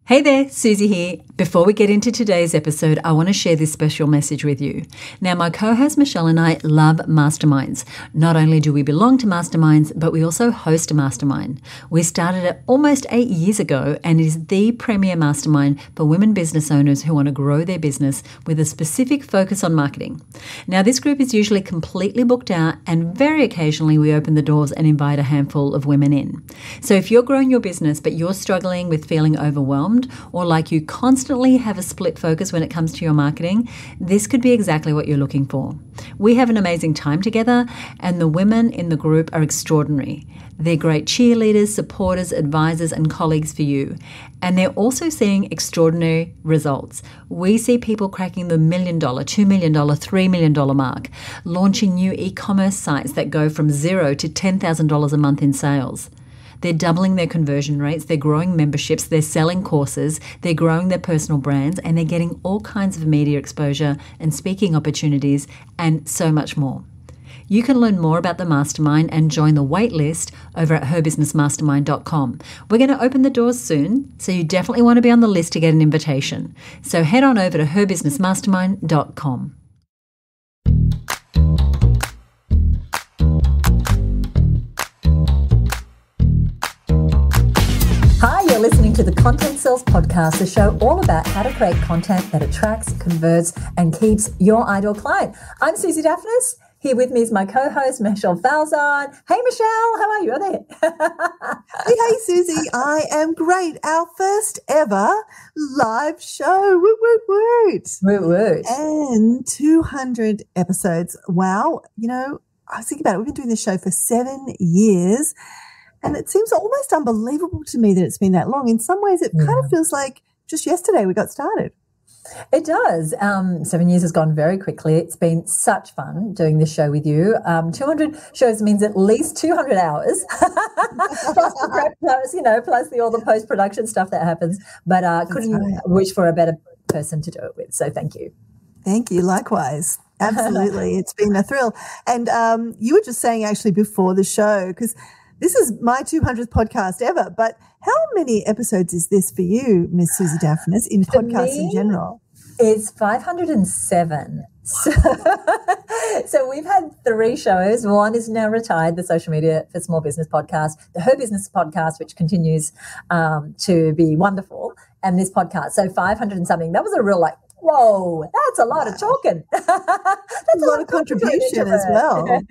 Hey there, Susie here. Before we get into today's episode, I want to share this special message with you. Now, my co-host Michelle and I love masterminds. Not only do we belong to masterminds, but we also host a mastermind. We started it almost 8 years ago, and it is the premier mastermind for women business owners who want to grow their business with a specific focus on marketing. Now, this group is usually completely booked out, and very occasionally we open the doors and invite a handful of women in. So if you're growing your business, but you're struggling with feeling overwhelmed, or like you constantly have a split focus when it comes to your marketing, this could be exactly what you're looking for. We have an amazing time together, and the women in the group are extraordinary. They're great cheerleaders, supporters, advisors, and colleagues for you. And they're also seeing extraordinary results. We see people cracking the $1 million, $2 million, $3 million mark, launching new e-commerce sites that go from $0 to $10,000 a month in sales. They're doubling their conversion rates, they're growing memberships, they're selling courses, they're growing their personal brands, and they're getting all kinds of media exposure and speaking opportunities and so much more. You can learn more about the mastermind and join the wait list over at herbusinessmastermind.com. We're going to open the doors soon, so you definitely want to be on the list to get an invitation. So head on over to herbusinessmastermind.com. Hi, you're listening to the Content Sells Podcast, a show all about how to create content that attracts, converts, and keeps your ideal client. I'm Susie Daphnis. Here with me is my co-host, Michelle Falzon. Hey, Michelle, how are you? Hey, Susie, I am great. Our first ever live show. Woot, woot, woot. Woot, woot. And 200 episodes. Wow. You know, I was thinking about it. We've been doing this show for 7 years. And it seems almost unbelievable to me that it's been that long. In some ways, it kind of feels like just yesterday we got started. It does. 7 years has gone very quickly. It's been such fun doing this show with you. 200 shows means at least 200 hours, plus the prep, plus all the post-production stuff that happens. But couldn't wish for a better person to do it with. So thank you. Thank you. Likewise. Absolutely. It's been a thrill. And you were just saying actually before the show, because this is my 200th podcast ever, but how many episodes is this for you, Miss Susie Daphnis, in podcasts in general? It's 507. So we've had 3 shows. One is now retired, the Social Media for Small Business podcast, the Her Business podcast, which continues to be wonderful, and this podcast. So 500 and something. That was a real whoa, that's a lot of talking. That's a lot of contribution as well.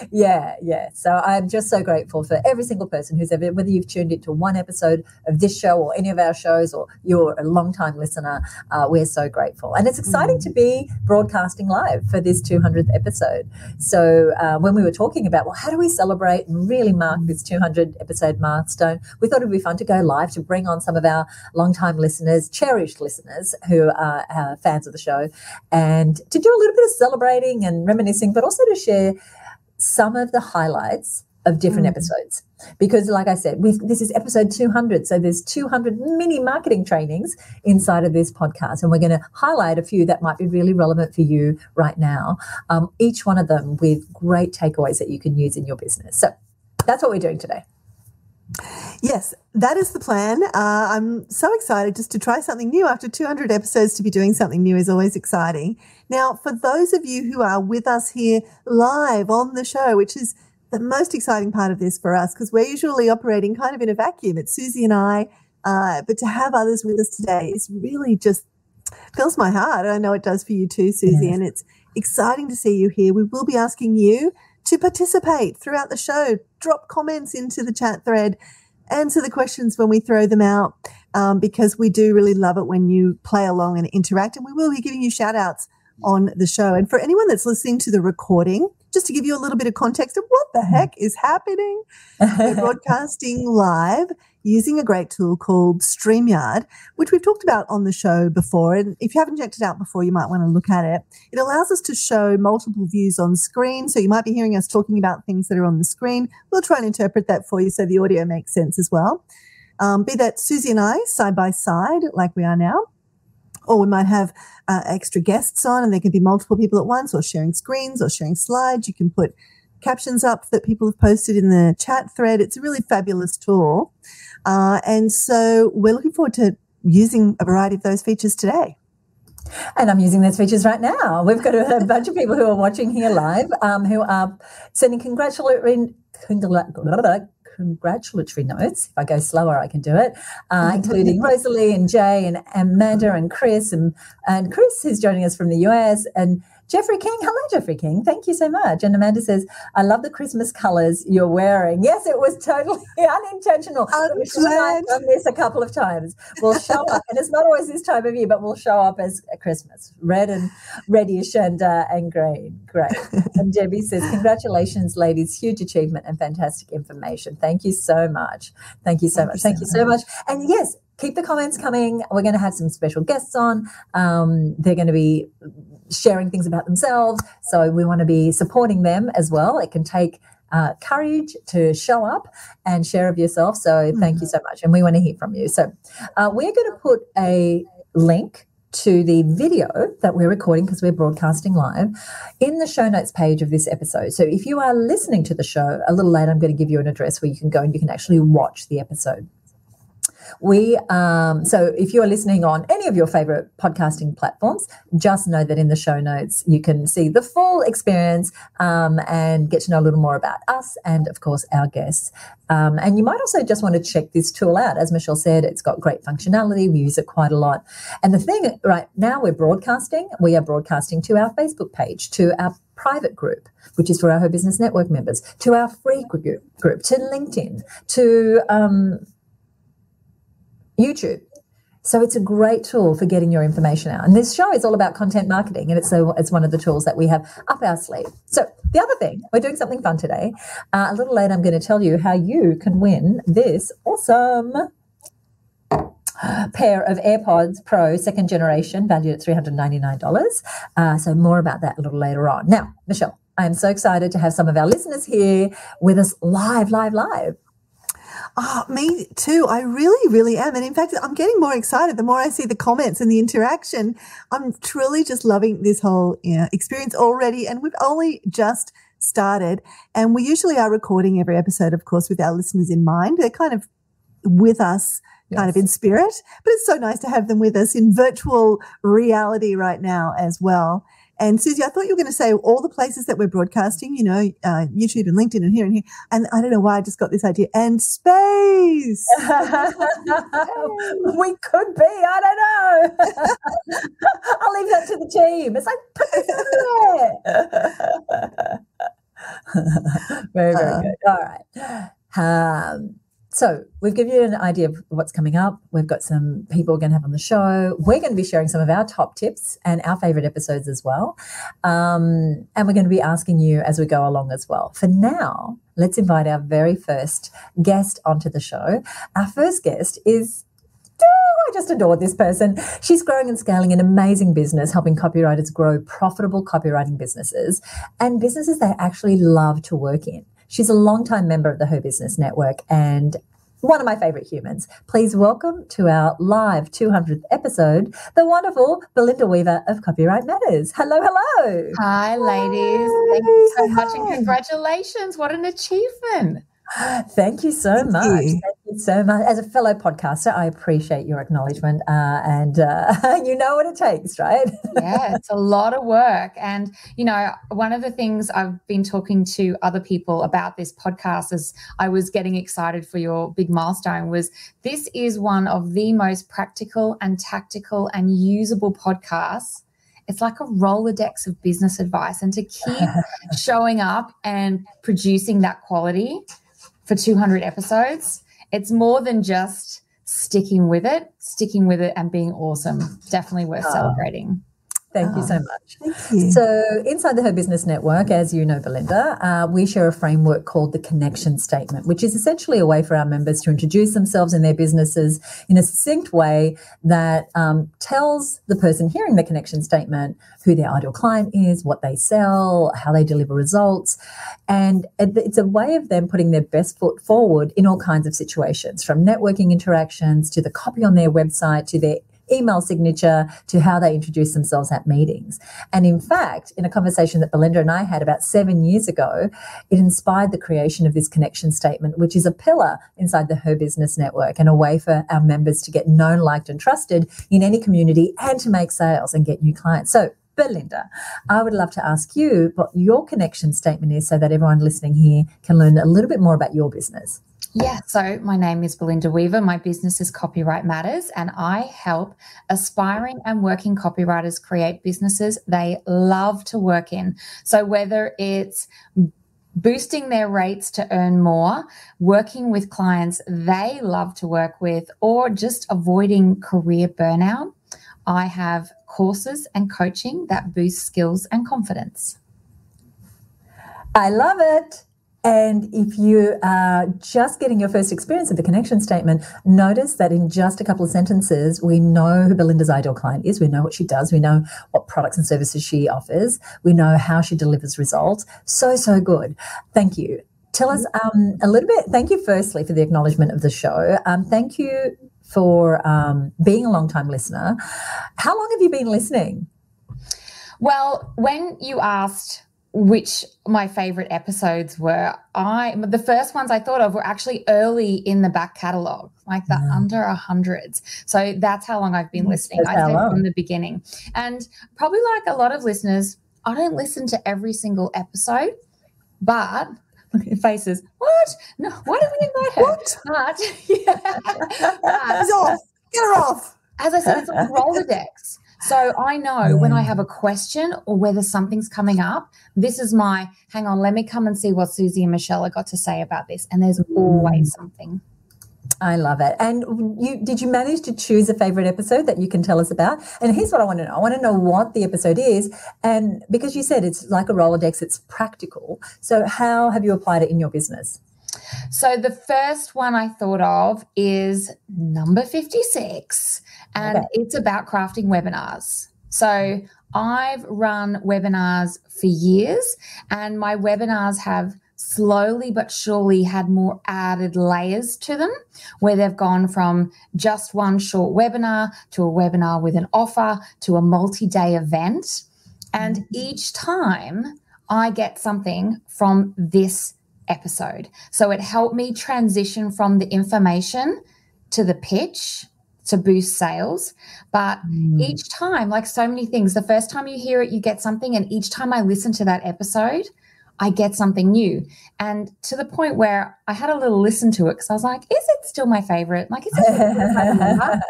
Yeah. So I'm just so grateful for every single person who's ever, whether you've tuned into one episode of this show or any of our shows, or you're a long-time listener, we're so grateful. And it's exciting to be broadcasting live for this 200th episode. So when we were talking about, well, how do we celebrate and really mark this 200 episode milestone, we thought it would be fun to go live to bring on some of our long-time listeners, cherished listeners who are fans of the show, and to do a little bit of celebrating and reminiscing, but also to share some of the highlights of different episodes. Because like I said, this is episode 200, so there's 200 mini marketing trainings inside of this podcast, and we're going to highlight a few that might be really relevant for you right now, each one of them with great takeaways that you can use in your business. So that's what we're doing today. Yes, that is the plan. I'm so excited just to try something new. After 200 episodes, to be doing something new is always exciting. Now, for those of you who are with us here live on the show, which is the most exciting part of this for us, because we're usually operating kind of in a vacuum. It's Susie and I, but to have others with us today is really just fills my heart. I know it does for you too, Susie, and it's exciting to see you here. We will be asking you to participate throughout the show. Drop comments into the chat thread, answer the questions when we throw them out, because we do really love it when you play along and interact, and we will be giving you shout outs on the show. And for anyone that's listening to the recording, just to give you a little bit of context of what the heck is happening, we're broadcasting live using a great tool called StreamYard, which we've talked about on the show before. And if you haven't checked it out before, you might want to look at it. It allows us to show multiple views on screen. So you might be hearing us talking about things that are on the screen. We'll try and interpret that for you so the audio makes sense as well. Be that Susie and I side by side like we are now, or we might have extra guests on, and there can be multiple people at once, or sharing screens or sharing slides. You can put captions up that people have posted in the chat thread. It's a really fabulous tool. And so we're looking forward to using a variety of those features today. And I'm using those features right now. We've got a bunch of people who are watching here live who are sending congratulatory notes. If I go slower, I can do it, including Rosalie and Jay and Amanda and Chris and Chris, who's joining us from the US, and Jeffrey King. Hello, Jeffrey King. Thank you so much. And Amanda says, I love the Christmas colours you're wearing. Yes, it was totally unintentional. I've done this a couple of times. We'll show up, and it's not always this time of year, but we'll show up as Christmas, red and reddish and green. Great. And Debbie says, congratulations, ladies. Huge achievement and fantastic information. Thank you so much. Thank you so much. Thank you so much. And yes, keep the comments coming. We're going to have some special guests on. They're going to be sharing things about themselves. So we want to be supporting them as well. It can take courage to show up and share of yourself. So thank you so much. And we want to hear from you. So we're going to put a link to the video that we're recording, because we're broadcasting live, in the show notes page of this episode. So if you are listening to the show a little later, I'm going to give you an address where you can go and you can actually watch the episode. So if you're listening on any of your favorite podcasting platforms, just know that in the show notes you can see the full experience and get to know a little more about us and, of course, our guests. And you might also just want to check this tool out. As Michelle said, it's got great functionality. We use it quite a lot. And the thing right now, we are broadcasting to our Facebook page, to our private group, which is for our Her Business Network members, to our free group, to LinkedIn, to YouTube. So it's a great tool for getting your information out. And this show is all about content marketing, and it's one of the tools that we have up our sleeve. So the other thing, we're doing something fun today. A little later, I'm going to tell you how you can win this awesome pair of AirPods Pro 2nd generation, valued at $399. So more about that a little later on. Now, Michelle, I'm so excited to have some of our listeners here with us live. Oh, me too. I really, really am. And in fact, I'm getting more excited the more I see the comments and the interaction. I'm truly just loving this whole experience already. And we've only just started. And we usually are recording every episode, of course, with our listeners in mind. They're kind of with us, kind of in spirit. But it's so nice to have them with us in virtual reality right now as well. And Susie, I thought you were going to say all the places that we're broadcasting, YouTube and LinkedIn and here. And I don't know why I just got this idea. And space. We could be. I don't know. I'll leave that to the team. It's like, put it in there. Very, very good. All right. So we've given you an idea of what's coming up. We've got some people we're going to have on the show. We're going to be sharing some of our top tips and our favorite episodes as well. And we're going to be asking you as we go along as well. For now, let's invite our very first guest onto the show. Our first guest is, I just adore this person. She's growing and scaling an amazing business, helping copywriters grow profitable copywriting businesses and businesses they actually love to work in. She's a longtime member of the Her Business Network and one of my favorite humans. Please welcome to our live 200th episode, the wonderful Belinda Weaver of Copyright Matters. Hello. Hi, ladies. Thank you so much and congratulations. What an achievement. Thank you so much. Thank you so much. As a fellow podcaster, I appreciate your acknowledgement and you know what it takes, right? Yeah, it's a lot of work. And, one of the things I've been talking to other people about this podcast as I was getting excited for your big milestone was this is one of the most practical and tactical and usable podcasts. It's like a Rolodex of business advice, and to keep showing up and producing that quality for 200 episodes, it's more than just sticking with it and being awesome. Definitely worth celebrating. Thank you so much. Thank you. So inside the Her Business Network, as you know, Belinda, we share a framework called the Connection Statement, which is essentially a way for our members to introduce themselves and their businesses in a succinct way that tells the person hearing the Connection Statement who their ideal client is, what they sell, how they deliver results. And it's a way of them putting their best foot forward in all kinds of situations, from networking interactions to the copy on their website to their email signature to how they introduce themselves at meetings. And in fact, in a conversation that Belinda and I had about 7 years ago, it inspired the creation of this connection statement, which is a pillar inside the Her Business Network and a way for our members to get known, liked and trusted in any community and to make sales and get new clients. So Belinda, I would love to ask you what your connection statement is so that everyone listening here can learn a little bit more about your business. Yeah, so my name is Belinda Weaver. My business is Copyright Matters, and I help aspiring and working copywriters create businesses they love to work in. So whether it's boosting their rates to earn more, working with clients they love to work with, or just avoiding career burnout, I have courses and coaching that boost skills and confidence. I love it. And if you are just getting your first experience of the connection statement, notice that in just a couple of sentences, we know who Belinda's ideal client is. We know what she does. We know what products and services she offers. We know how she delivers results. So good. Thank you. Tell us a little bit. Thank you, firstly, for the acknowledgement of the show. Thank you for being a long-time listener. How long have you been listening? Well, when you asked which my favorite episodes were, the first ones I thought of were actually early in the back catalogue, like the under 100s. So that's how long I've been listening. I say from the beginning. And probably like a lot of listeners, I don't listen to every single episode, but look at your faces. What? No, why did we invite her? What? But, She's off. Get her off. As I said, it's like Rolodex. So I know when I have a question or whether something's coming up, this is my, hang on, let me come and see what Susie and Michelle have got to say about this. And there's always something. I love it. And did you manage to choose a favorite episode that you can tell us about? And here's what I want to know. I want to know what the episode is. And because you said it's like a Rolodex, it's practical. So how have you applied it in your business? So the first one I thought of is number 56, and it's about crafting webinars. So I've run webinars for years, and my webinars have slowly but surely had more added layers to them, where they've gone from just one short webinar to a webinar with an offer to a multi-day event. And each time I get something from this episode. So it helped me transition from the information to the pitch to boost sales. But each time, like so many things, the first time you hear it, you get something. And each time I listen to that episode, I get something new. And to the point where I had a little listen to it because I was like, is it still my favorite? Like, is it still my favorite?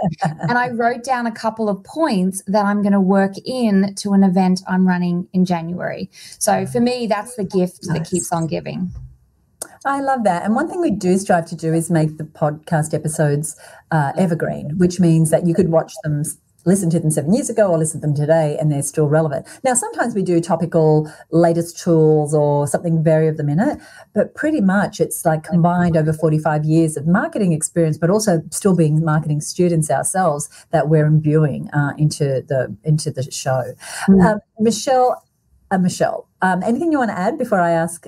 And I wrote down a couple of points that I'm going to work in to an event I'm running in January. So for me, that's the gift that keeps on giving. I love that. And one thing we do strive to do is make the podcast episodes evergreen, which means that you could watch them, listen to them 7 years ago or listen to them today and they're still relevant. Now, sometimes we do topical latest tools or something very of the minute, but pretty much it's like combined over 45 years of marketing experience, but also still being marketing students ourselves that we're imbuing into the show. Michelle, anything you want to add before I ask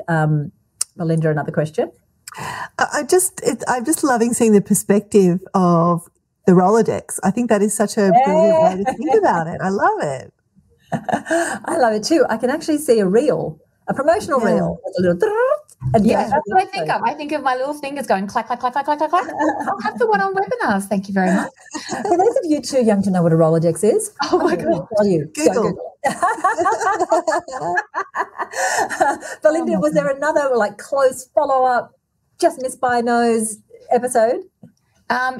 Belinda another question? I'm just loving seeing the perspective of the Rolodex. I think that is such a brilliant way to think about it. I love it. I love it too. I can actually see a promotional reel. It's a little. And that's what I think of. I think of my little fingers going clack, clack, clack, clack, clack, clack, clack. I'll have the one on webinars. Thank you very much. For those of you too young to know what a Rolodex is, oh my God. Tell you. Google. Belinda, was there another like close follow-up, just missed by nose episode?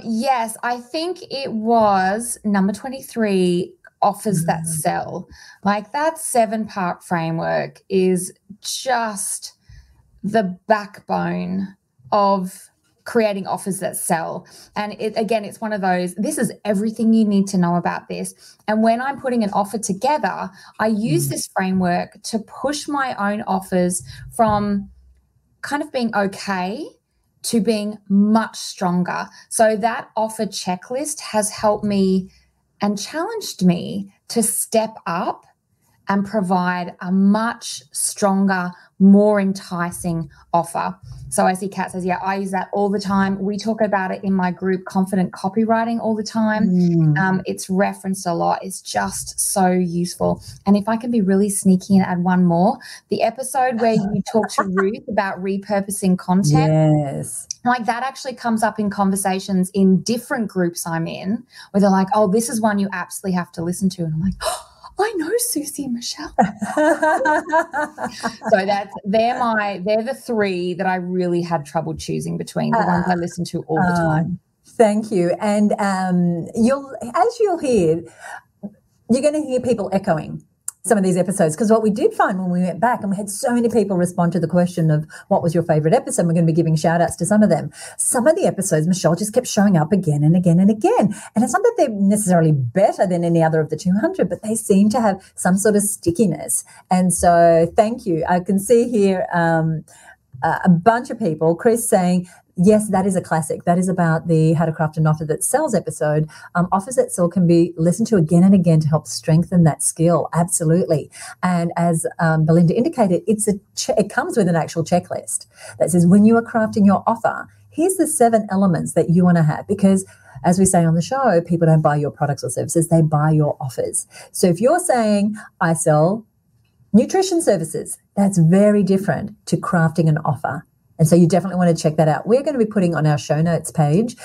Yes, I think it was number 23, offers that sell. Like that 7-part framework is just the backbone of creating offers that sell. And it's one of those, this is everything you need to know about this. And when I'm putting an offer together, I use this framework to push my own offers from kind of being okay to being much stronger. So that offer checklist has helped me and challenged me to step up and provide a much stronger, more enticing offer. So I see Kat says, yeah, I use that all the time. We talk about it in my group, Confident Copywriting, all the time. It's referenced a lot. It's just so useful. And if I can be really sneaky and add one more, the episode where you talk to Ruth about repurposing content. Yes. Like that actually comes up in conversations in different groups I'm in where they're like, oh, this is one you absolutely have to listen to. And I'm like, oh, I know Susie and Michelle. So they're the three that I really had trouble choosing between, the ones I listen to all the time. Thank you. And you'll hear, you're going to hear people echoing some of these episodes, because what we did find when we went back, and we had so many people respond to the question of what was your favorite episode, we're going to be giving shout outs to some of them. Some of the episodes, Michelle, just kept showing up again and again and again. And it's not that they're necessarily better than any other of the 200, but they seem to have some sort of stickiness. And so thank you. I can see here a bunch of people, Chris saying, yes, that is a classic. That is about the How to Craft an Offer That Sells episode. Offers that sell can be listened to again and again to help strengthen that skill. Absolutely. And as Belinda indicated, it comes with an actual checklist that says when you are crafting your offer, here's the 7 elements that you want to have, because as we say on the show, people don't buy your products or services, they buy your offers. So if you're saying, I sell nutrition services, that's very different to crafting an offer. And so you definitely want to check that out. We're going to be putting on our show notes page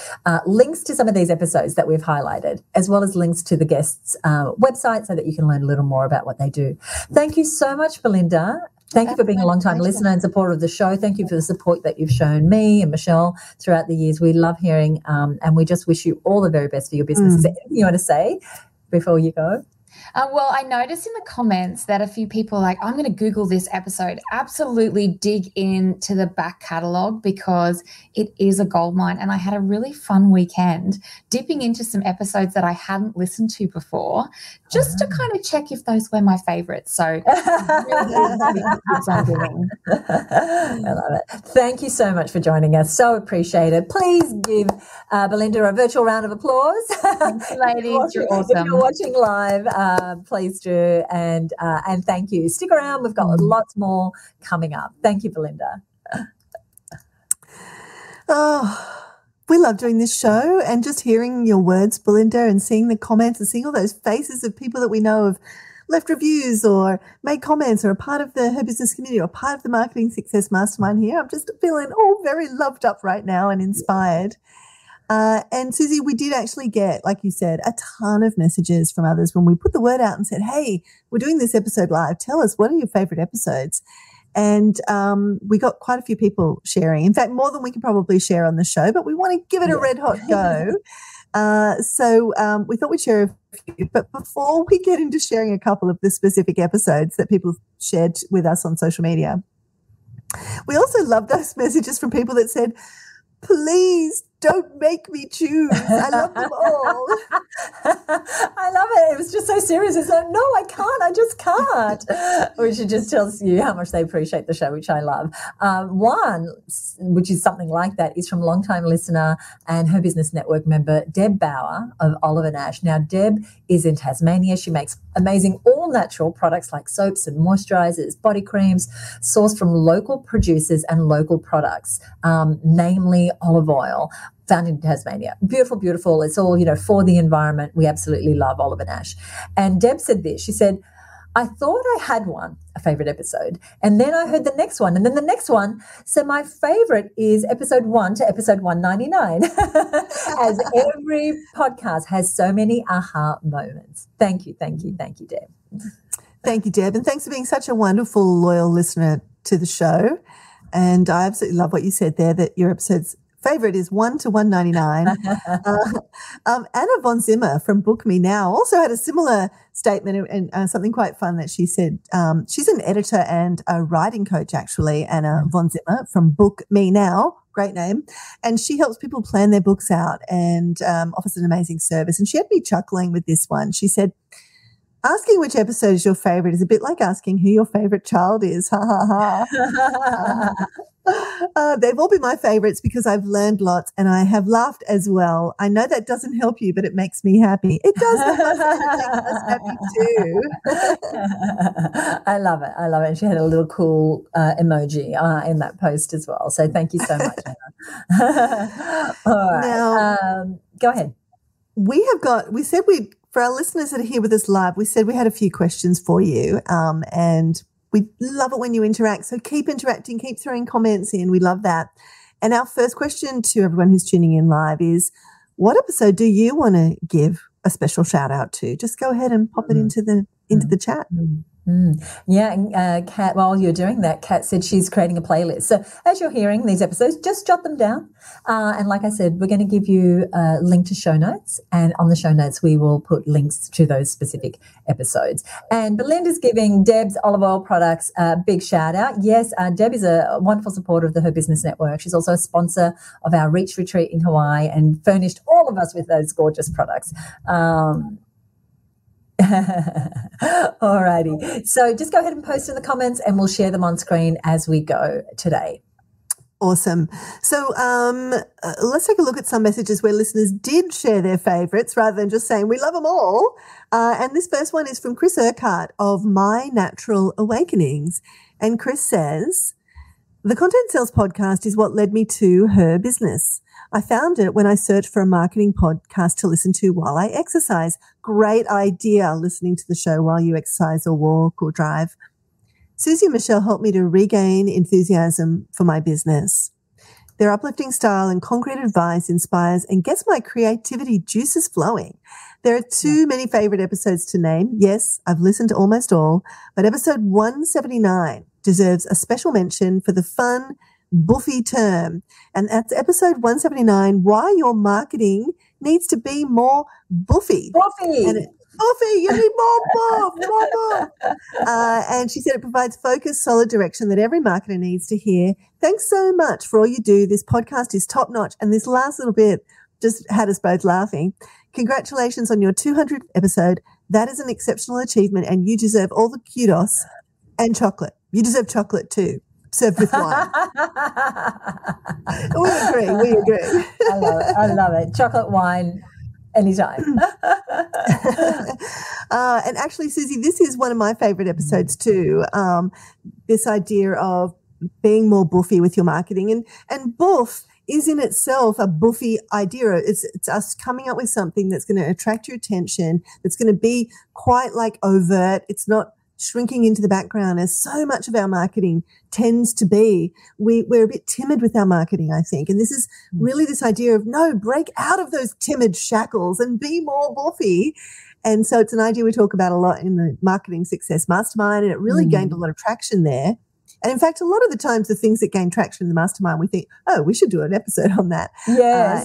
links to some of these episodes that we've highlighted, as well as links to the guests' website so that you can learn a little more about what they do. Thank you so much, Belinda. Thank you for being a long-time listener and supporter of the show. Thank you for the support that you've shown me and Michelle throughout the years. We love hearing, and we just wish you all the very best for your business. Is there anything you want to say before you go? Well, I noticed in the comments that a few people are like, I'm going to Google this episode. Absolutely dig into the back catalogue, because it is a goldmine. And I had a really fun weekend dipping into some episodes that I hadn't listened to before, just to kind of check if those were my favourites. So really it's on giving. I love it. Thank you so much for joining us. So appreciate it. Please give Belinda a virtual round of applause. Thank you, ladies. You're awesome. If you're watching live, please do. And thank you. Stick around. We've got lots more coming up. Thank you, Belinda. Oh, we love doing this show, and just hearing your words, Belinda, and seeing the comments and seeing all those faces of people that we know have left reviews or made comments or are part of Her Business community or part of the Marketing Success Mastermind here. I'm just feeling all very loved up right now and inspired. And Susie, we did actually get, like you said, a ton of messages from others when we put the word out and said, hey, we're doing this episode live. Tell us, what are your favorite episodes? And we got quite a few people sharing. In fact, more than we can probably share on the show, but we want to give it a red hot go. So we thought we'd share a few. But before we get into sharing a couple of the specific episodes that people shared with us on social media, we also love those messages from people that said, please don't make me choose. I love them all. I love it. It was just so serious. It's like, no, I can't. I just can't. Which just tells you how much they appreciate the show, which I love. One, which is something like that, is from longtime listener and Her Business Network member, Deb Bauer of Olive & Ash. Now, Deb is in Tasmania. She makes amazing all-natural products like soaps and moisturizers, body creams, sourced from local producers and local products, namely olive oil, found in Tasmania. Beautiful, beautiful. It's all, for the environment. We absolutely love Olive & Ash. And Deb said this. She said, I thought I had a favorite episode, and then I heard the next one, and then the next one. So my favorite is episode 1 to episode 199, as every podcast has so many aha moments. Thank you, thank you, thank you, Deb. Thank you, Deb. And thanks for being such a wonderful, loyal listener to the show. And I absolutely love what you said there, that your episode's favorite is 1 to 199. Anna von Zimmer from Book Me Now also had a similar statement, and something quite fun that she said. She's an editor and a writing coach, actually, Anna von Zimmer from Book Me Now. Great name. And she helps people plan their books out and offers an amazing service. And she had me chuckling with this one. She said, asking which episode is your favorite is a bit like asking who your favorite child is. Ha, ha, ha. They've all been my favorites because I've learned lots and I have laughed as well. I know that doesn't help you, but it makes me happy. It does help us and it makes us happy too. I love it. I love it. She had a little cool emoji in that post as well. So thank you so much, Anna. All right. Now, go ahead. For our listeners that are here with us live, we said we had a few questions for you, and we love it when you interact. So keep interacting, keep throwing comments in. We love that. And our first question to everyone who's tuning in live is, what episode do you want to give a special shout out to? Just go ahead and pop it into the chat. Yeah, and Kat, while you're doing that, Kat said she's creating a playlist. So as you're hearing these episodes, just jot them down. And like I said, we're going to give you a link to show notes. And on the show notes, we will put links to those specific episodes. And Belinda's giving Deb's olive oil products a big shout out. Yes, Deb is a wonderful supporter of the Her Business Network. She's also a sponsor of our Reach Retreat in Hawaii and furnished all of us with those gorgeous products. All righty. So just go ahead and post in the comments and we'll share them on screen as we go today. Awesome. So let's take a look at some messages where listeners did share their favourites rather than just saying we love them all. And this first one is from Chris Urquhart of My Natural Awakenings. And Chris says, the Content Sales podcast is what led me to Her Business. I found it when I searched for a marketing podcast to listen to while I exercise. Great idea, listening to the show while you exercise or walk or drive. Susie and Michelle helped me to regain enthusiasm for my business. Their uplifting style and concrete advice inspires and gets my creativity juices flowing. There are too many favorite episodes to name. Yes, I've listened to almost all, but episode 179 deserves a special mention for the fun, buffy term. And that's episode 179, why your marketing needs to be more buffy. Buffy, you need more buff. And she said it provides focus, solid direction that every marketer needs to hear. Thanks so much for all you do. This podcast is top notch. And this last little bit just had us both laughing. Congratulations on your 200th episode. That is an exceptional achievement and you deserve all the kudos and chocolate. You deserve chocolate too, served with wine. We agree. I love it. Chocolate, wine, anytime. And actually, Susie, this is one of my favorite episodes too. This idea of being more buffy with your marketing, and buff is in itself a buffy idea. It's us coming up with something that's going to attract your attention, that's going to be quite like overt. It's not shrinking into the background as so much of our marketing tends to be. We're a bit timid with our marketing, I think. And this is really this idea of, no, break out of those timid shackles and be more buffy. And so it's an idea we talk about a lot in the Marketing Success Mastermind, and it really gained a lot of traction there. And in fact, a lot of the times the things that gain traction in the mastermind, we think, oh, we should do an episode on that. Yes.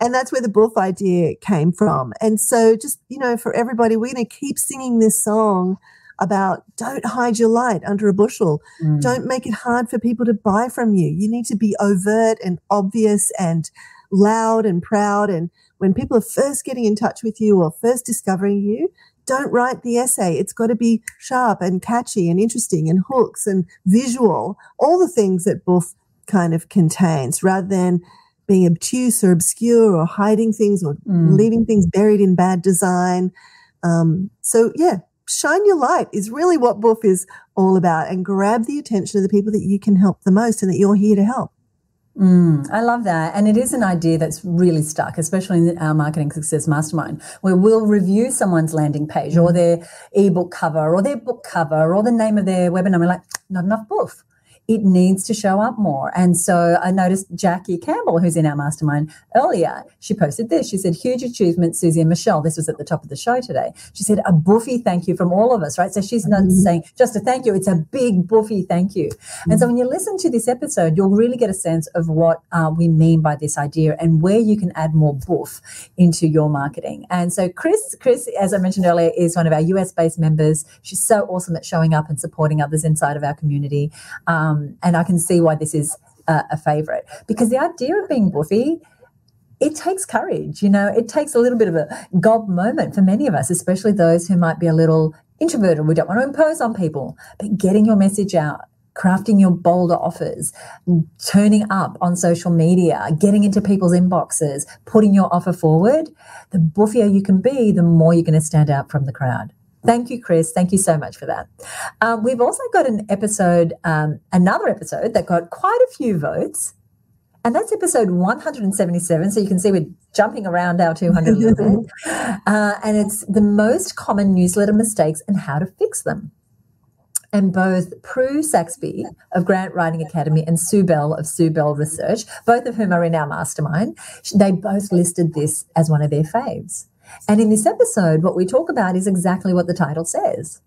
And that's where the buff idea came from. And so just, for everybody, we're going to keep singing this song about don't hide your light under a bushel. Don't make it hard for people to buy from you. You need to be overt and obvious and loud and proud. And when people are first getting in touch with you or first discovering you, don't write the essay. It's got to be sharp and catchy and interesting and hooks and visual, all the things that buff kind of contains, rather than being obtuse or obscure or hiding things or leaving things buried in bad design. Shine your light is really what buff is all about, and grab the attention of the people that you can help the most and that you're here to help. I love that. And it is an idea that's really stuck, especially in our Marketing Success Mastermind, where we'll review someone's landing page or their ebook cover or their book cover or the name of their webinar. And we're like, not enough buff. It needs to show up more. And so I noticed Jackie Campbell, who's in our mastermind earlier, she posted this. She said, huge achievement, Susie and Michelle. This was at the top of the show today. She said, a buffy thank you from all of us, right? So she's not saying just a thank you. It's a big buffy thank you. And so when you listen to this episode, you'll really get a sense of what we mean by this idea and where you can add more buff into your marketing. And so Chris, as I mentioned earlier, is one of our US-based members. She's so awesome at showing up and supporting others inside of our community. And I can see why this is a favorite, because the idea of being buffy, it takes courage. It takes a little bit of a gob moment for many of us, especially those who might be a little introverted. We don't want to impose on people, but getting your message out crafting your bolder offers, turning up on social media, getting into people's inboxes, putting your offer forward, the buffier you can be, the more you're going to stand out from the crowd. Thank you, Chris. Thank you so much for that. We've also got an episode, another episode that got quite a few votes, and that's episode 177. So you can see we're jumping around our 200 a little bit. And it's the most common newsletter mistakes and how to fix them. And both Prue Saxby of Grant Writing Academy and Sue Bell of Sue Bell Research, both of whom are in our mastermind, they both listed this as one of their faves. And in this episode, what we talk about is exactly what the title says.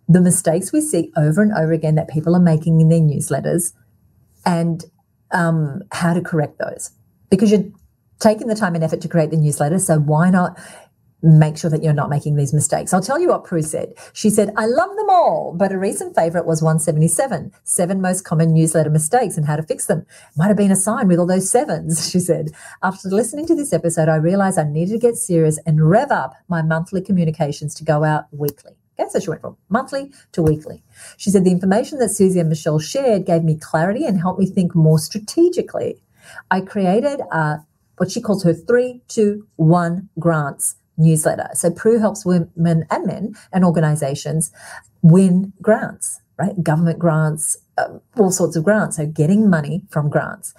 The mistakes we see over and over again that people are making in their newsletters and how to correct those. Because you're taking the time and effort to create the newsletter, so why not make sure that you're not making these mistakes? I'll tell you what Prue said. She said, I love them all, but a recent favorite was 177, 7 most common newsletter mistakes and how to fix them. Might have been a sign with all those sevens, she said. After listening to this episode, I realized I needed to get serious and rev up my monthly communications to go out weekly. Okay, so she went from monthly to weekly. She said, the information that Susie and Michelle shared gave me clarity and helped me think more strategically. I created what she calls her 3-2-1 grants newsletter. So Prue helps women and men and organizations win grants, right? Government grants, all sorts of grants. So getting money from grants.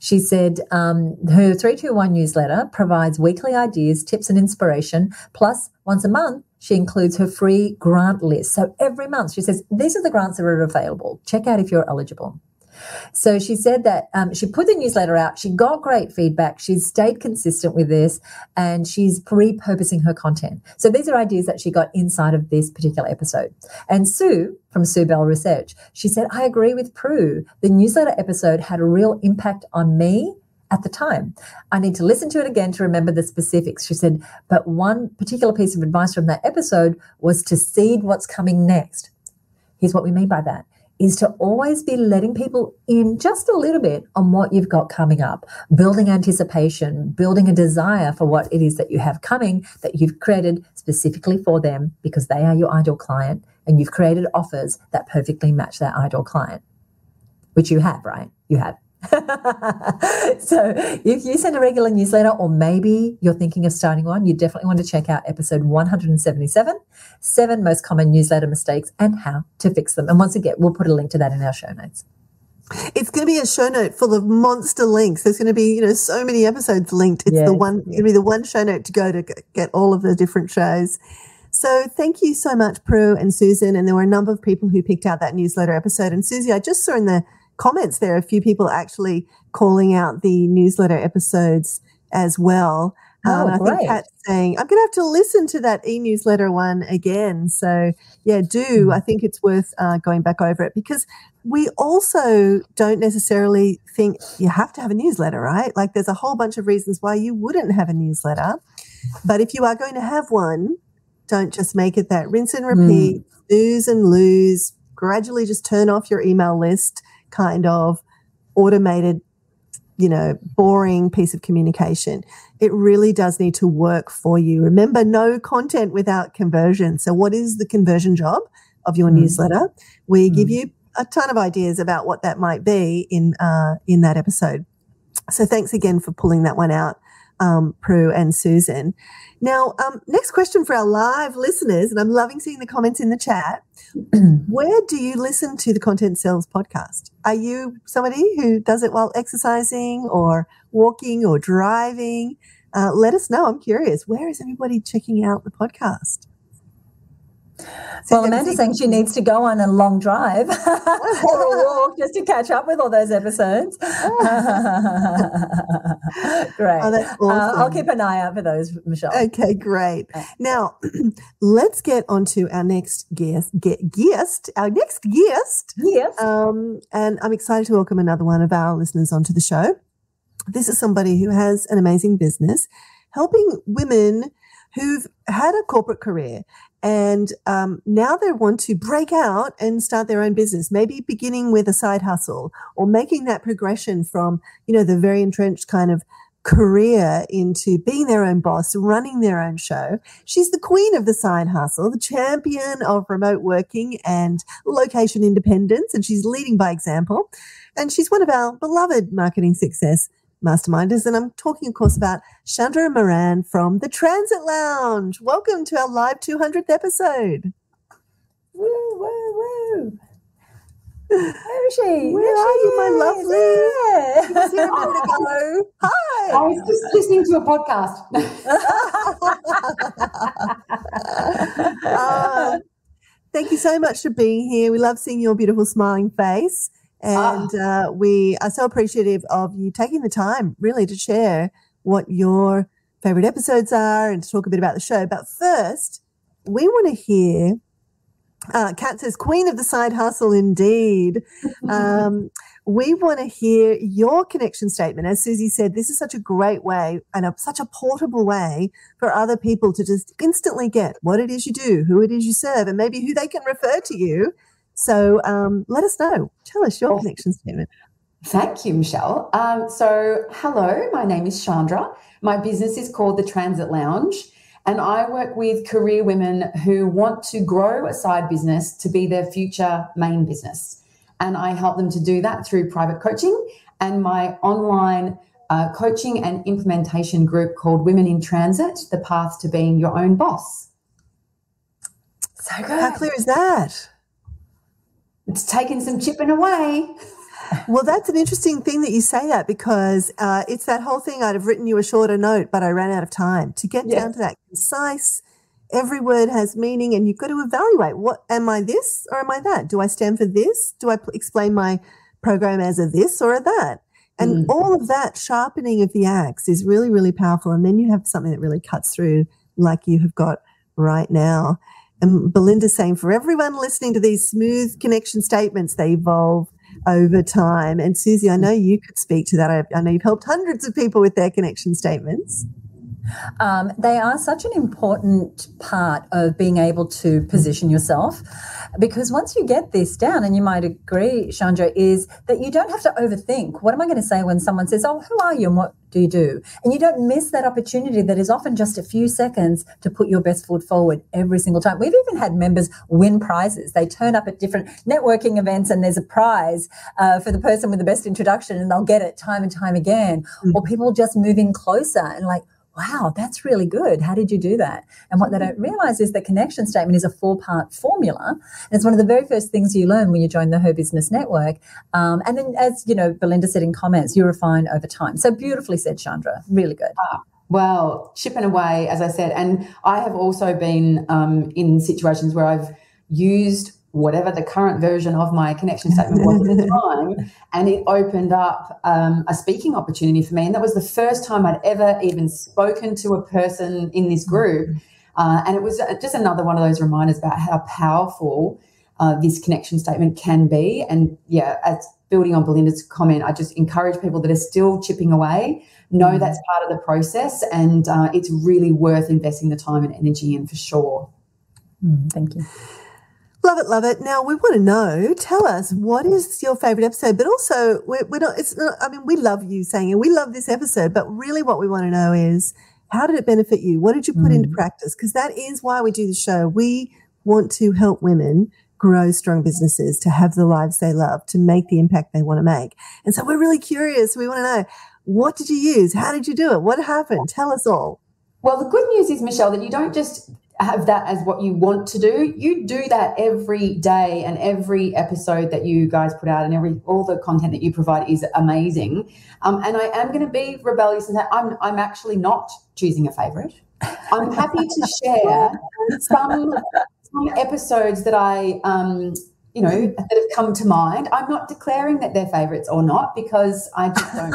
She said her 3-2-1 newsletter provides weekly ideas, tips and inspiration. Plus once a month, she includes her free grant list. So every month she says, these are the grants that are available. Check out if you're eligible. So she said that she put the newsletter out. She got great feedback. She's stayed consistent with this and she's repurposing her content. So these are ideas that she got inside of this particular episode. And Sue from Sue Bell Research, she said, I agree with Prue. The newsletter episode had a real impact on me at the time. I need to listen to it again to remember the specifics. She said, but one particular piece of advice from that episode was to seed what's coming next. Here's what we mean by that. Is to always be letting people in just a little bit on what you've got coming up, building anticipation, building a desire for what it is that you have coming that you've created specifically for them because they are your ideal client and you've created offers that perfectly match that ideal client, which you have, right? You have. So if you send a regular newsletter or maybe you're thinking of starting one, you definitely want to check out episode 177, 7 most common newsletter mistakes and how to fix them. And once again, we'll put a link to that in our show notes. It's going to be a show note full of monster links. There's going to be, so many episodes linked. It's going to be the one show note to go to get all of the different shows. So thank you so much, Prue and Susan. And there were a number of people who picked out that newsletter episode. And Susie, I just saw in the comments there a few people actually calling out the newsletter episodes as well. I think Kat's saying, I'm going to have to listen to that e-newsletter one again. So, yeah, do. I think it's worth going back over it because we also don't necessarily think you have to have a newsletter, right? Like there's a whole bunch of reasons why you wouldn't have a newsletter. But if you are going to have one, don't just make it that rinse and repeat, snooze and lose, gradually just turn off your email list kind of automated, boring piece of communication. It really does need to work for you. Remember, no content without conversion. So what is the conversion job of your newsletter? We give you a ton of ideas about what that might be in that episode. So thanks again for pulling that one out, Prue and Susan. Now, next question for our live listeners, and I'm loving seeing the comments in the chat. Where do you listen to the Content Sells podcast? Are you somebody who does it while exercising or walking or driving? Let us know. I'm curious. Where is everybody checking out the podcast? Well, Amanda's saying she needs to go on a long drive or a walk just to catch up with all those episodes. Great. Oh, that's awesome. I'll keep an eye out for those, Michelle. Okay, great. Now, let's get on to our next guest. Yes. And I'm excited to welcome another one of our listeners onto the show. This is somebody who has an amazing business helping women who've had a corporate career and now they want to break out and start their own business, maybe beginning with a side hustle or making that progression from, the very entrenched kind of career into being their own boss, running their own show. She's the queen of the side hustle, the champion of remote working and location independence, and she's leading by example. And she's one of our beloved marketing success masterminders. And I'm talking, of course, about Chandra Moran from the Transit Lounge. Welcome to our live 200th episode. Woo, woo, woo. Where is she? Where are you, my lovely? Yeah. She was here a minute ago. Hi. I was just listening to a podcast. Thank you so much for being here. We love seeing your beautiful smiling face. And we are so appreciative of you taking the time really to share what your favorite episodes are and to talk a bit about the show. But first, we want to hear, Kat says, Queen of the Side Hustle indeed. We want to hear your connection statement. As Susie said, this is such a great way and such a portable way for other people to just instantly get what it is you do, who it is you serve, and maybe who they can refer to you. So let us know. Tell us your connection statement. Thank you, Michelle. So hello, my name is Chandra. My business is called the Transit Lounge, and I work with career women who want to grow a side business to be their future main business. And I help them to do that through private coaching and my online coaching and implementation group called Women in Transit, the path to being your own boss. So good. How clear is that? It's taken some chipping away. Well, that's an interesting thing that you say that, because it's that whole thing. I'd have written you a shorter note, but I ran out of time to get down to that concise. Every word has meaning, and you've got to evaluate, what am I, this or am I that? Do I stand for this? Do I explain my program as a this or a that? And all of that sharpening of the axe is really, really powerful. And then you have something that really cuts through, like you have got right now. And Belinda's saying, for everyone listening to these smooth connection statements, they evolve over time. And Susie, I know you could speak to that. I know you've helped hundreds of people with their connection statements. They are such an important part of being able to position yourself, because once you get this down, and you might agree, Chandra, is that you don't have to overthink. What am I going to say when someone says, oh, who are you and what do you do? And you don't miss that opportunity that is often just a few seconds to put your best foot forward every single time. We've even had members win prizes. They turn up at different networking events and there's a prize for the person with the best introduction, and they'll get it time and time again. Or people just moving closer and like, wow, that's really good. How did you do that? And what they don't realize is the connection statement is a 4-part formula. And it's one of the very first things you learn when you join the Her Business Network. And then, as you know, Belinda said in comments, you refine over time. So beautifully said, Chandra. Really good. Well, chipping away, as I said. And I have also been in situations where I've used whatever the current version of my connection statement was at the time, and it opened up a speaking opportunity for me. And that was the first time I'd ever even spoken to a person in this group. And it was just another one of those reminders about how powerful this connection statement can be. And, yeah, as building on Belinda's comment, I just encourage people that are still chipping away, know that's part of the process, and it's really worth investing the time and energy in for sure. Thank you. Love it, love it. Now we want to know, tell us, what is your favorite episode? But also, we're not, it's not, I mean, we love you saying it. We love this episode, but really what we want to know is, how did it benefit you? What did you put into practice? Because that is why we do the show. We want to help women grow strong businesses, to have the lives they love, to make the impact they want to make. And so we're really curious. We want to know, what did you use? How did you do it? What happened? Tell us all. Well, the good news is, Michelle, that you don't just have that as what you want to do. You do that every day, and every episode that you guys put out and all the content that you provide is amazing. And I am going to be rebellious and say I'm actually not choosing a favourite. I'm happy to share some episodes that I that have come to mind. I'm not declaring that they're favourites or not, because I just don't.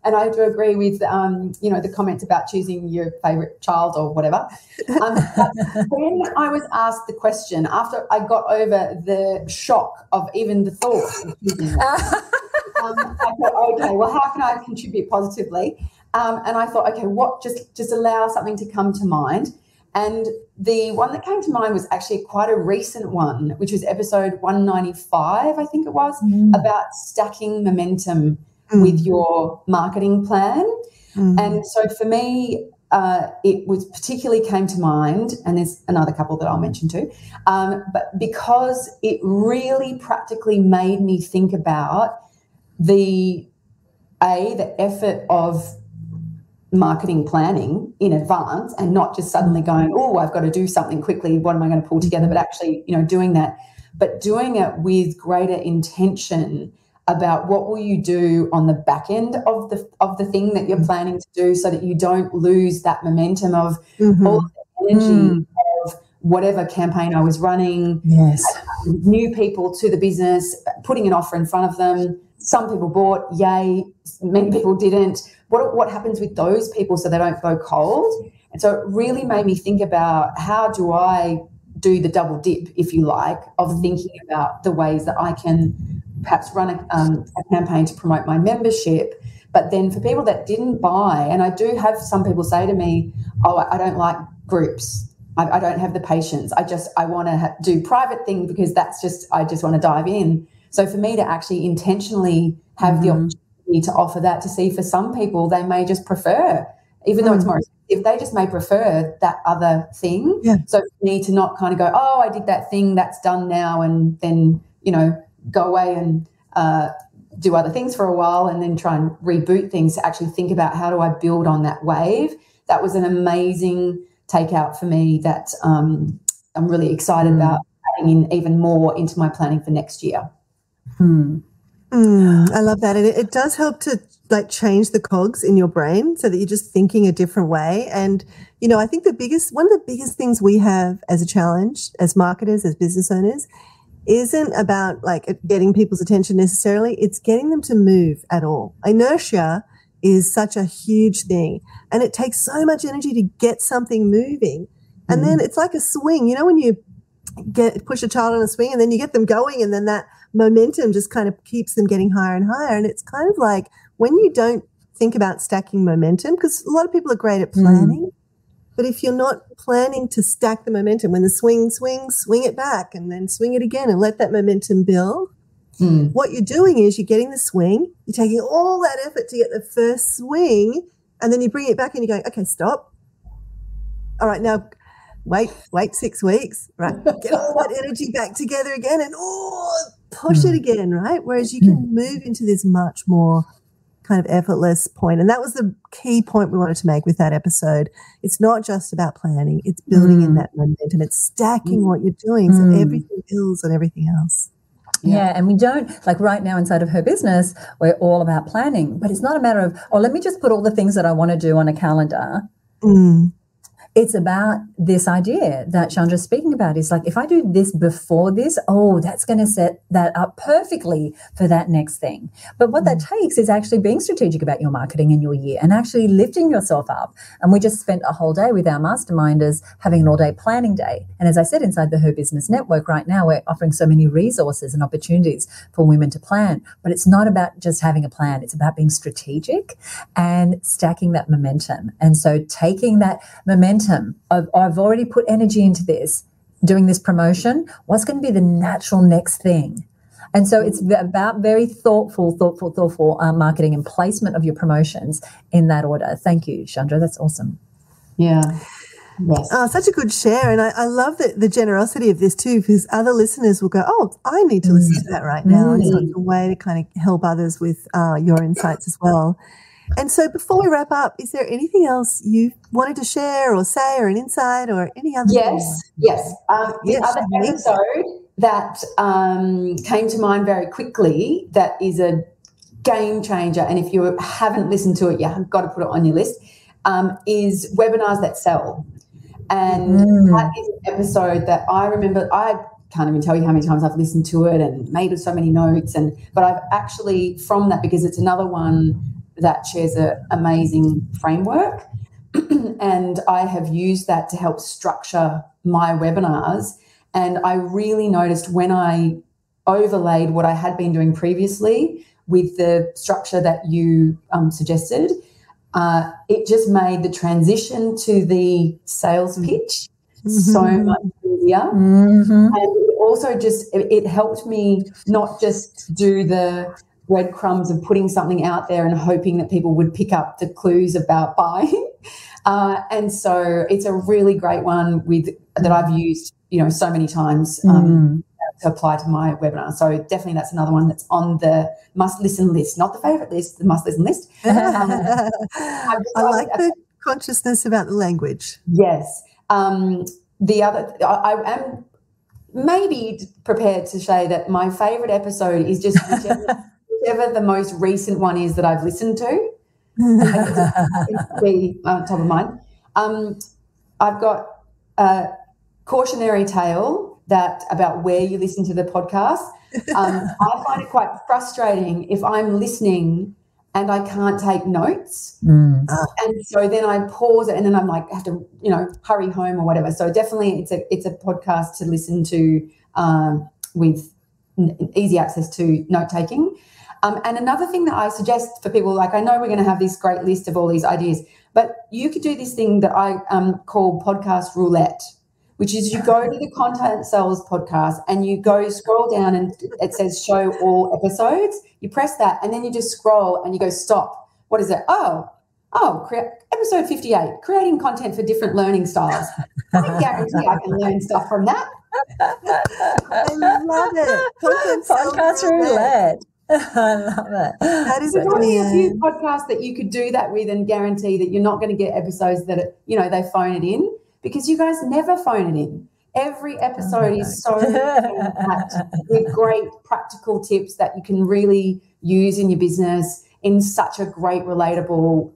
And I do agree with, the comments about choosing your favourite child or whatever. When I was asked the question, after I got over the shock of even the thought of choosing one, I thought, okay, well, how can I contribute positively? And I thought, okay, what? Just allow something to come to mind. And the one that came to mind was actually quite a recent one, which was episode 195, I think it was, about stacking momentum with your marketing plan. And so for me, it was particularly came to mind, and there's another couple that I'll mention too, but because it really practically made me think about the effort of marketing planning in advance, and not just suddenly going, oh, I've got to do something quickly, what am I going to pull together, but actually, doing that, but doing it with greater intention about what will you do on the back end of the thing that you're planning to do, so that you don't lose that momentum of all the energy of whatever campaign I was running, new people to the business, putting an offer in front of them. Some people bought, yay, many people didn't. What happens with those people so they don't go cold? And so it really made me think about, how do I do the double dip, if you like, of thinking about the ways that I can perhaps run a campaign to promote my membership. But then for people that didn't buy, and I do have some people say to me, oh, I don't like groups. I don't have the patience. I want to do private thing because I just want to dive in. So for me to actually intentionally have the opportunity to offer that, to see, for some people, they may just prefer, even though it's more expensive, they just may prefer that other thing. So for me to not kind of go, oh, I did that thing, that's done now, and then, go away and do other things for a while and then try and reboot things, to actually think about, how do I build on that wave? That was an amazing takeout for me that I'm really excited about adding in even more into my planning for next year. I love that. And it does help to change the cogs in your brain, so that you're just thinking a different way. And, I think one of the biggest things we have as a challenge, as marketers, as business owners, isn't about getting people's attention necessarily. It's getting them to move at all. Inertia is such a huge thing, and it takes so much energy to get something moving. And then it's like a swing, when you push a child on a swing and then you get them going, and then that momentum just kind of keeps them getting higher and higher. And it's kind of like, when you don't think about stacking momentum, because a lot of people are great at planning, but if you're not planning to stack the momentum, when the swing, swing it back and then swing it again and let that momentum build, what you're doing is you're getting the swing, you're taking all that effort to get the first swing, and then you bring it back and you're going, okay, stop. All right, now wait 6 weeks, right? Get all that energy back together again and push it again, right? Whereas you can move into this much more kind of effortless point. And that was the key point we wanted to make with that episode. It's not just about planning, it's building in that momentum. It's stacking what you're doing so everything builds on everything else. Yeah, and we don't, right now inside of her business, we're all about planning, but it's not a matter of, let me just put all the things that I want to do on a calendar. It's about this idea that Chandra's speaking about, is if I do this before this, that's going to set that up perfectly for that next thing. But what that takes is actually being strategic about your marketing in your year and actually lifting yourself up. And we just spent a whole day with our masterminders having an all-day planning day. And as I said, inside the Her Business Network right now, we're offering so many resources and opportunities for women to plan. But it's not about just having a plan. It's about being strategic and stacking that momentum. And so taking that momentum of, I've already put energy into this, doing this promotion, what's going to be the natural next thing? And so it's about very thoughtful marketing and placement of your promotions in that order. Thank you, Chandra. That's awesome. Yeah. Yes. Such a good share. And I love the generosity of this too, because other listeners will go, I need to listen to that right now. It's like a way to kind of help others with your insights as well. And so before we wrap up, is there anything else you wanted to share or say, or an insight or any other thing? Yes. The other episode that came to mind very quickly, that is a game changer, and if you haven't listened to it, you've got to put it on your list, is Webinars That Sell. And that is an episode that I remember, I can't even tell you how many times I've listened to it and made so many notes, but I've actually, from that, because it's another one that shares an amazing framework, and I have used that to help structure my webinars. And I really noticed when I overlaid what I had been doing previously with the structure that you suggested, it just made the transition to the sales pitch so much easier. And it also it helped me not just do the breadcrumbs of putting something out there and hoping that people would pick up the clues about buying. And so it's a really great one that I've used, so many times to apply to my webinar. So definitely that's another one that's on the must-listen list, not the favourite list, the must-listen list. I like the consciousness about the language. Yes. The other, I am maybe prepared to say that my favourite episode is just whichever the most recent one is that I've listened to. It's be top of mind. I've got a cautionary tale about where you listen to the podcast. I find it quite frustrating if I'm listening and I can't take notes. And so then I pause it and then I'm like, I have to, hurry home or whatever. So definitely it's a podcast to listen to with easy access to note-taking. And another thing that I suggest for people, like I know we're going to have this great list of all these ideas, but you could do this thing that I call podcast roulette, which is you go to the Content Sales podcast and you scroll down and it says show all episodes. You press that and then you just scroll and you go stop. What is it? Episode 58, creating content for different learning styles. I guarantee I can learn stuff from that. I love it. Podcast roulette. I love it. That is only a few podcasts that you could do that with and guarantee that you're not going to get episodes that they phone it in, because you guys never phone it in. Every episode is so packed with great practical tips that you can really use in your business in such a great, relatable,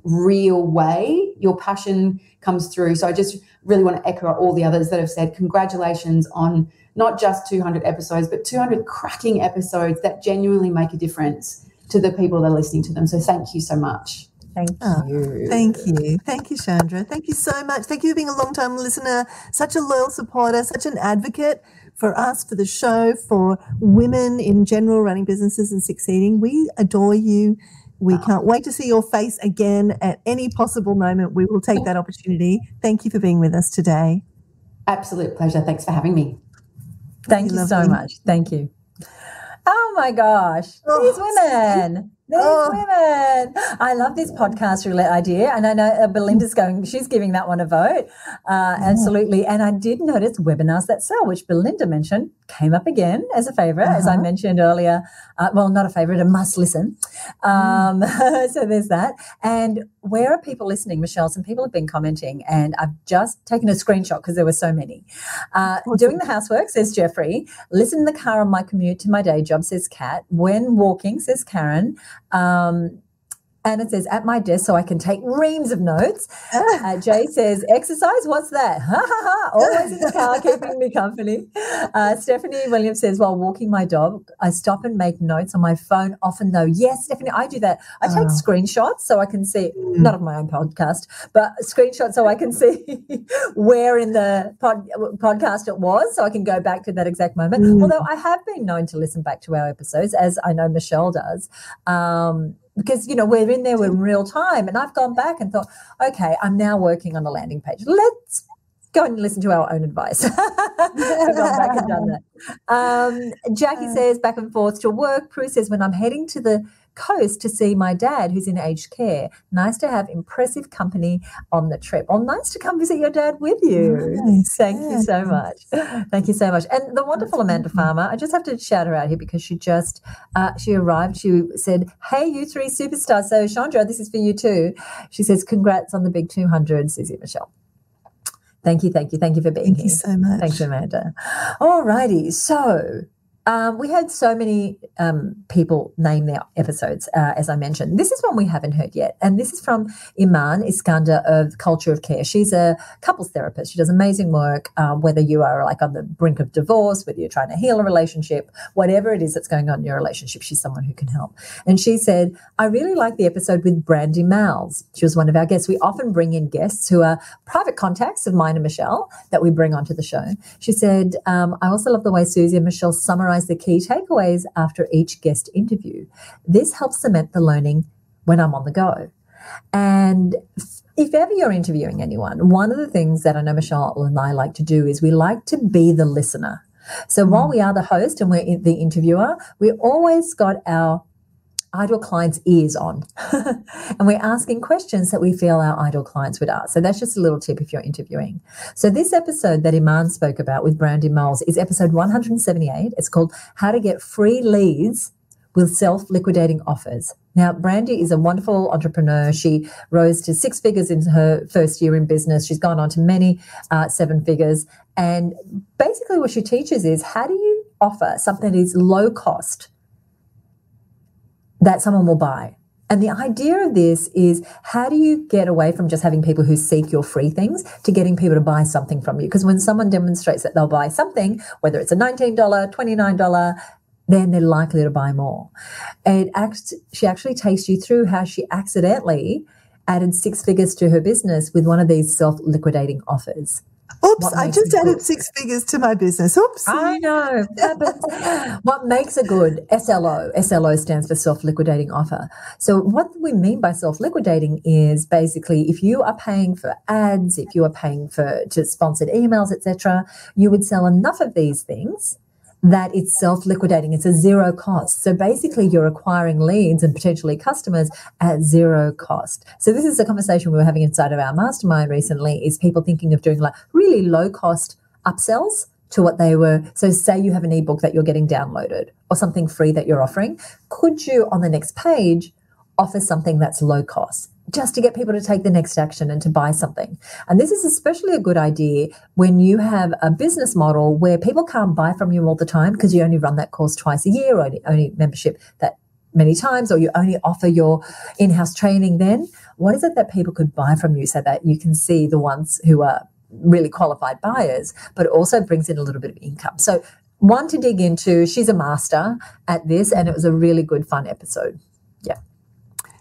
real way. Your passion comes through. So I just really want to echo all the others that have said congratulations on not just 200 episodes, but 200 cracking episodes that genuinely make a difference to the people that are listening to them. So thank you so much. Thank you. Thank you. Thank you, Chandra. Thank you so much. Thank you for being a long-time listener, such a loyal supporter, such an advocate for us, for the show, for women in general running businesses and succeeding. We adore you. We can't wait to see your face again at any possible moment. We will take that opportunity. Thank you for being with us today. Absolute pleasure. Thanks for having me. Thank you so much. Thank you. Oh, my gosh. These women. Women. I love this podcast roulette idea. And I know Belinda's she's giving that one a vote. Absolutely. And I did notice webinars that sell, which Belinda mentioned, came up again as a favorite, as I mentioned earlier. Not a favorite, a must listen. So there's that. And where are people listening, Michelle? Some people have been commenting, and I've just taken a screenshot because there were so many. Doing the housework, says Jeffrey. Listen in the car on my commute to my day job, says Kat. When walking, says Karen. And it says, at my desk so I can take reams of notes. Jay says, exercise, what's that? Ha, ha, ha, always in the car, keeping me company. Stephanie Williams says, while walking my dog, I stop and make notes on my phone often, though. Yes, Stephanie, I do that. I take screenshots so I can see, not of my own podcast, but screenshots so I can see where in the podcast it was, so I can go back to that exact moment. Although I have been known to listen back to our episodes, as I know Michelle does, because, we're in there in real time, and I've gone back and thought, okay, I'm now working on a landing page. Let's go and listen to our own advice. I've gone back and done that. Jackie says, back and forth to work. Prue says, when I'm heading to the coast to see my dad who's in aged care, nice to have impressive company on the trip. Oh, nice to come visit your dad with you. Nice. Thank you so much. Thank you so much. And the wonderful Amanda Farmer, I just have to shout her out here because she just she arrived. She said, hey, you three superstars. So Chandra, this is for you too. She says, congrats on the big 200, Susie Michelle. Thank you for being here. Thank you so much. Thanks, Amanda. All righty. So we had so many people name their episodes, as I mentioned. This is one we haven't heard yet, and this is from Iman Iskander of Culture of Care. She's a couples therapist. She does amazing work, whether you are like on the brink of divorce, whether you're trying to heal a relationship, whatever it is that's going on in your relationship, she's someone who can help. And she said, I really like the episode with Brandy Mals. She was one of our guests. We often bring in guests who are private contacts of mine and Michelle that we bring onto the show. She said, I also love the way Susie and Michelle summarize the key takeaways after each guest interview. This helps cement the learning when I'm on the go. And if ever you're interviewing anyone, one of the things that I know Michelle and I like to do is we like to be the listener. So while we are the host and we're the interviewer, we always got our ideal clients' ears on. And we're asking questions that we feel our ideal clients would ask. So that's just a little tip if you're interviewing. So this episode that Iman spoke about with Brandy Moles is episode 178. It's called How to Get Free Leads with Self-Liquidating Offers. Now, Brandy is a wonderful entrepreneur. She rose to 6 figures in her first year in business. She's gone on to many 7 figures. And basically what she teaches is how do you offer something that is low cost that someone will buy? And the idea of this is how do you get away from just having people who seek your free things to getting people to buy something from you? Because when someone demonstrates that they'll buy something, whether it's a $19, $29, then they're likely to buy more. And she actually takes you through how she accidentally added 6 figures to her business with one of these self-liquidating offers. Oops, I just added 6 figures to my business. Oops. I know. What makes a good SLO? SLO stands for self-liquidating offer. So what we mean by self-liquidating is basically if you are paying for ads, if you are paying for just sponsored emails, etc., you would sell enough of these things that it's self-liquidating. It's a zero cost. So basically you're acquiring leads and potentially customers at zero cost. So this is a conversation we were having inside of our mastermind recently, is people thinking of doing like really low cost upsells to what they were. So say you have an ebook that you're getting downloaded or something free that you're offering. Could you on the next page offer something that's low cost, just to get people to take the next action and to buy something? And this is especially a good idea when you have a business model where people can't buy from you all the time because you only run that course twice a year, or only membership that many times, or you only offer your in-house training. Then what is it that people could buy from you so that you can see the ones who are really qualified buyers, but it also brings in a little bit of income? So one to dig into. She's a master at this, and it was a really good, fun episode. Yeah.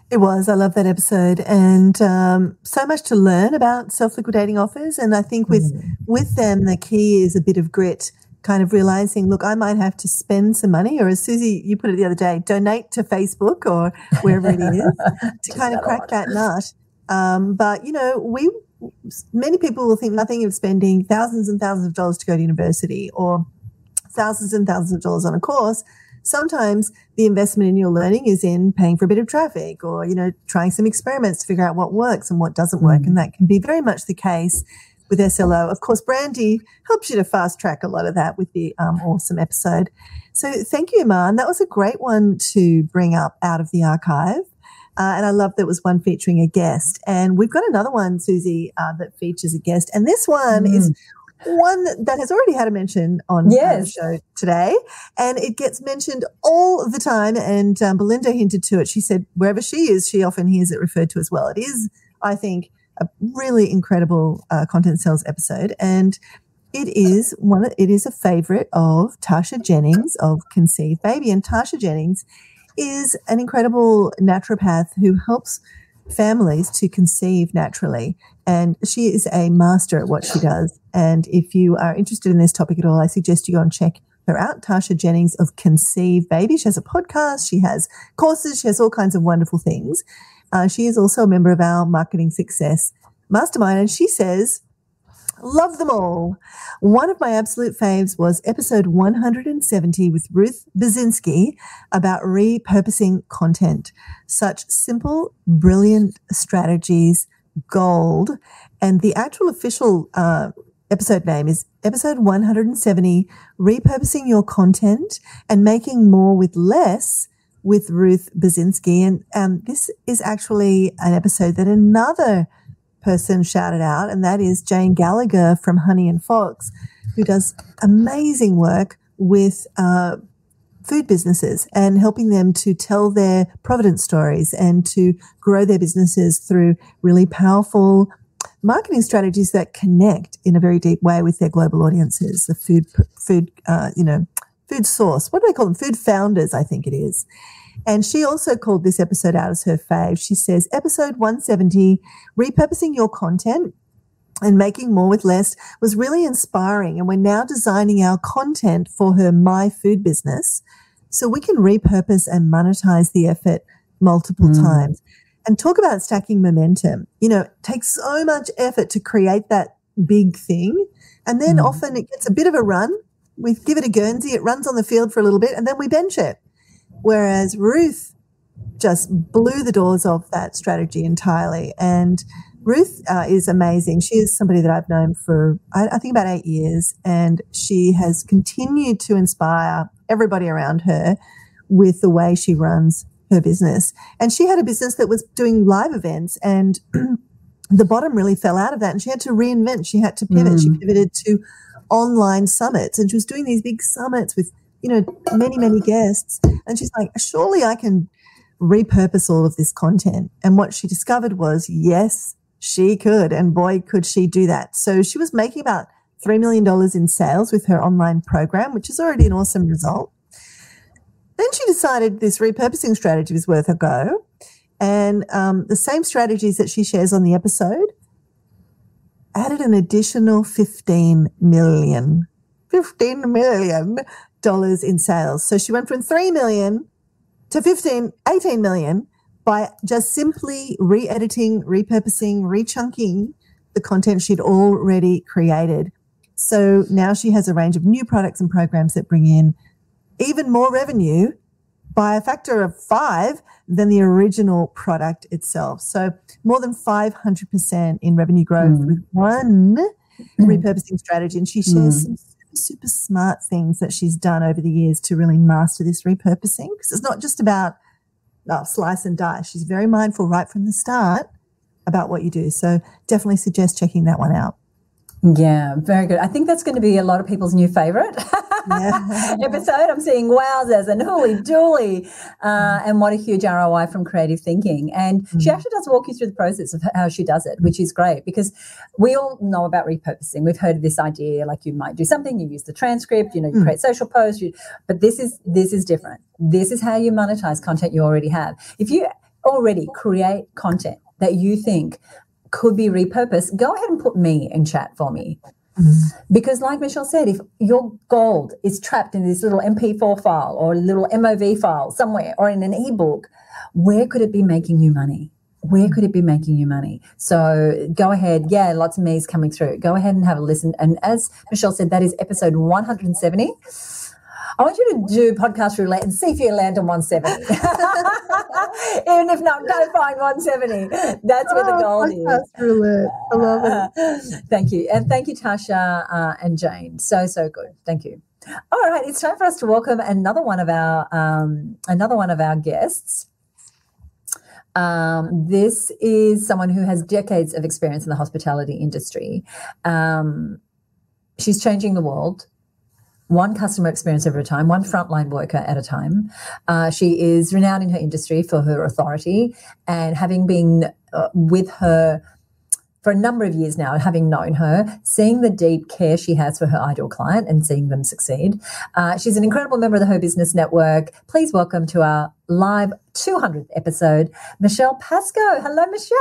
It was. I love that episode, and so much to learn about self-liquidating offers. And I think with them, the key is a bit of grit, kind of realizing, look, I might have to spend some money, or as Susie, you put it the other day, donate to Facebook or wherever it is to kind of crack that nut. But, you know, many people will think nothing of spending thousands and thousands of dollars to go to university or thousands and thousands of dollars on a course. Sometimes the investment in your learning is in paying for a bit of traffic, or, you know, trying some experiments to figure out what works and what doesn't work. And that can be very much the case with SLO. Of course, Brandy helps you to fast track a lot of that with the awesome episode. So thank you, Iman. That was a great one to bring up out of the archive. And I love that it was one featuring a guest. And we've got another one, Susie, that features a guest. And this one is one that has already had a mention on the show today, and it gets mentioned all the time. And Belinda hinted to it. She said wherever she is, she often hears it referred to as well. It is, I think, a really incredible content sales episode, and it is a favorite of Tasha Jennings of Conceive Baby. And Tasha Jennings is an incredible naturopath who helps families to conceive naturally. And she is a master at what she does. And if you are interested in this topic at all, I suggest you go and check her out, Tasha Jennings of Conceive Baby. She has a podcast, she has courses, she has all kinds of wonderful things. She is also a member of our Marketing Success Mastermind, and she says, love them all. One of my absolute faves was episode 170 with Ruth Basinski about repurposing content. Such simple, brilliant strategies, gold. And the actual official episode name is episode 170, Repurposing Your Content and Making More with Less, with Ruth Basinski. And this is actually an episode that another person shouted out, and that is Jane Gallagher from Honey and Fox, who does amazing work with food businesses and helping them to tell their providence stories and to grow their businesses through really powerful marketing strategies that connect in a very deep way with their global audiences, the food source. What do they call them? Food founders, I think it is. And she also called this episode out as her fave. She says, episode 170, repurposing your content and making more with less, was really inspiring. And we're now designing our content for her My Food business so we can repurpose and monetize the effort multiple times. And talk about stacking momentum. You know, it takes so much effort to create that big thing. And then often it gets a bit of a run. We give it a Guernsey, it runs on the field for a little bit, and then we bench it. Whereas Ruth just blew the doors off that strategy entirely. And Ruth is amazing. She is somebody that I've known for, I think, about 8 years, and she has continued to inspire everybody around her with the way she runs her business. And she had a business that was doing live events, and the bottom really fell out of that, and she had to reinvent. She had to pivot. She pivoted to online summits, and she was doing these big summits with, you know, many, many guests. And she's like, surely I can repurpose all of this content. And what she discovered was, yes, she could. And boy, could she do that. So she was making about $3 million in sales with her online program, which is already an awesome result. Then she decided this repurposing strategy was worth a go. And the same strategies that she shares on the episode added an additional $15 million in sales. So she went from $3 million to $18 million by just simply re-editing, repurposing, rechunking the content she'd already created. So now she has a range of new products and programs that bring in even more revenue by a factor of 5 than the original product itself. So more than 500% in revenue growth with one repurposing strategy. And she shares some super smart things that she's done over the years to really master this repurposing, because it's not just about slice and dice. She's very mindful right from the start about what you do. So definitely suggest checking that one out. Yeah, very good. I think that's going to be a lot of people's new favourite episode. I'm seeing wowzers and hooly dooly, and what a huge ROI from creative thinking. And she actually does walk you through the process of how she does it, which is great, because we all know about repurposing. We've heard of this idea, like you might do something, you use the transcript, you know, you create social posts, but this is different. This is how you monetize content you already have. If you already create content that you think could be repurposed, go ahead and put me in chat for me. Because like Michelle said, if your gold is trapped in this little MP4 file or a little MOV file somewhere or in an ebook, where could it be making you money? Where could it be making you money? So go ahead. Yeah, lots of me's coming through. Go ahead and have a listen. And as Michelle said, that is episode 170. I want you to do podcast roulette and see if you land on 170. Even if not, go find 170. That's where the gold is. Podcast roulette. I love it. Thank you. And thank you, Tasha and Jane. So good. Thank you. All right. It's time for us to welcome another one of our guests. This is someone who has decades of experience in the hospitality industry. She's changing the world. One customer experience at a time, one frontline worker at a time. She is renowned in her industry for her authority, and having been with her for a number of years now, having known her, seeing the deep care she has for her ideal client and seeing them succeed. She's an incredible member of the Her Business Network. Please welcome to our live 200th episode, Michelle Pasco. Hello, Michelle.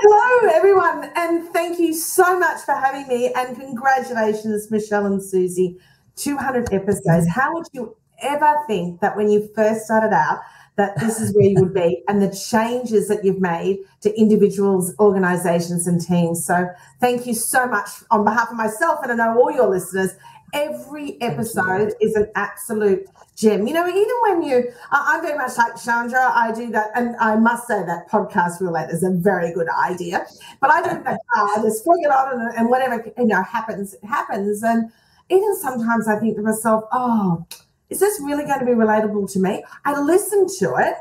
Hello, everyone, and thank you so much for having me, and congratulations, Michelle and Susie. 200 episodes. How would you ever think that when you first started out that this is where you would be, and the changes that you've made to individuals, organizations and teams? So thank you so much on behalf of myself, and I know all your listeners. Every episode is an absolute gem. You know, even when I'm very much like Chandra, I do that, and I must say that podcast roulette is a very good idea, but I do that, I just flick it on and whatever, happens, it happens. And even sometimes I think to myself, oh, is this really going to be relatable to me? I listen to it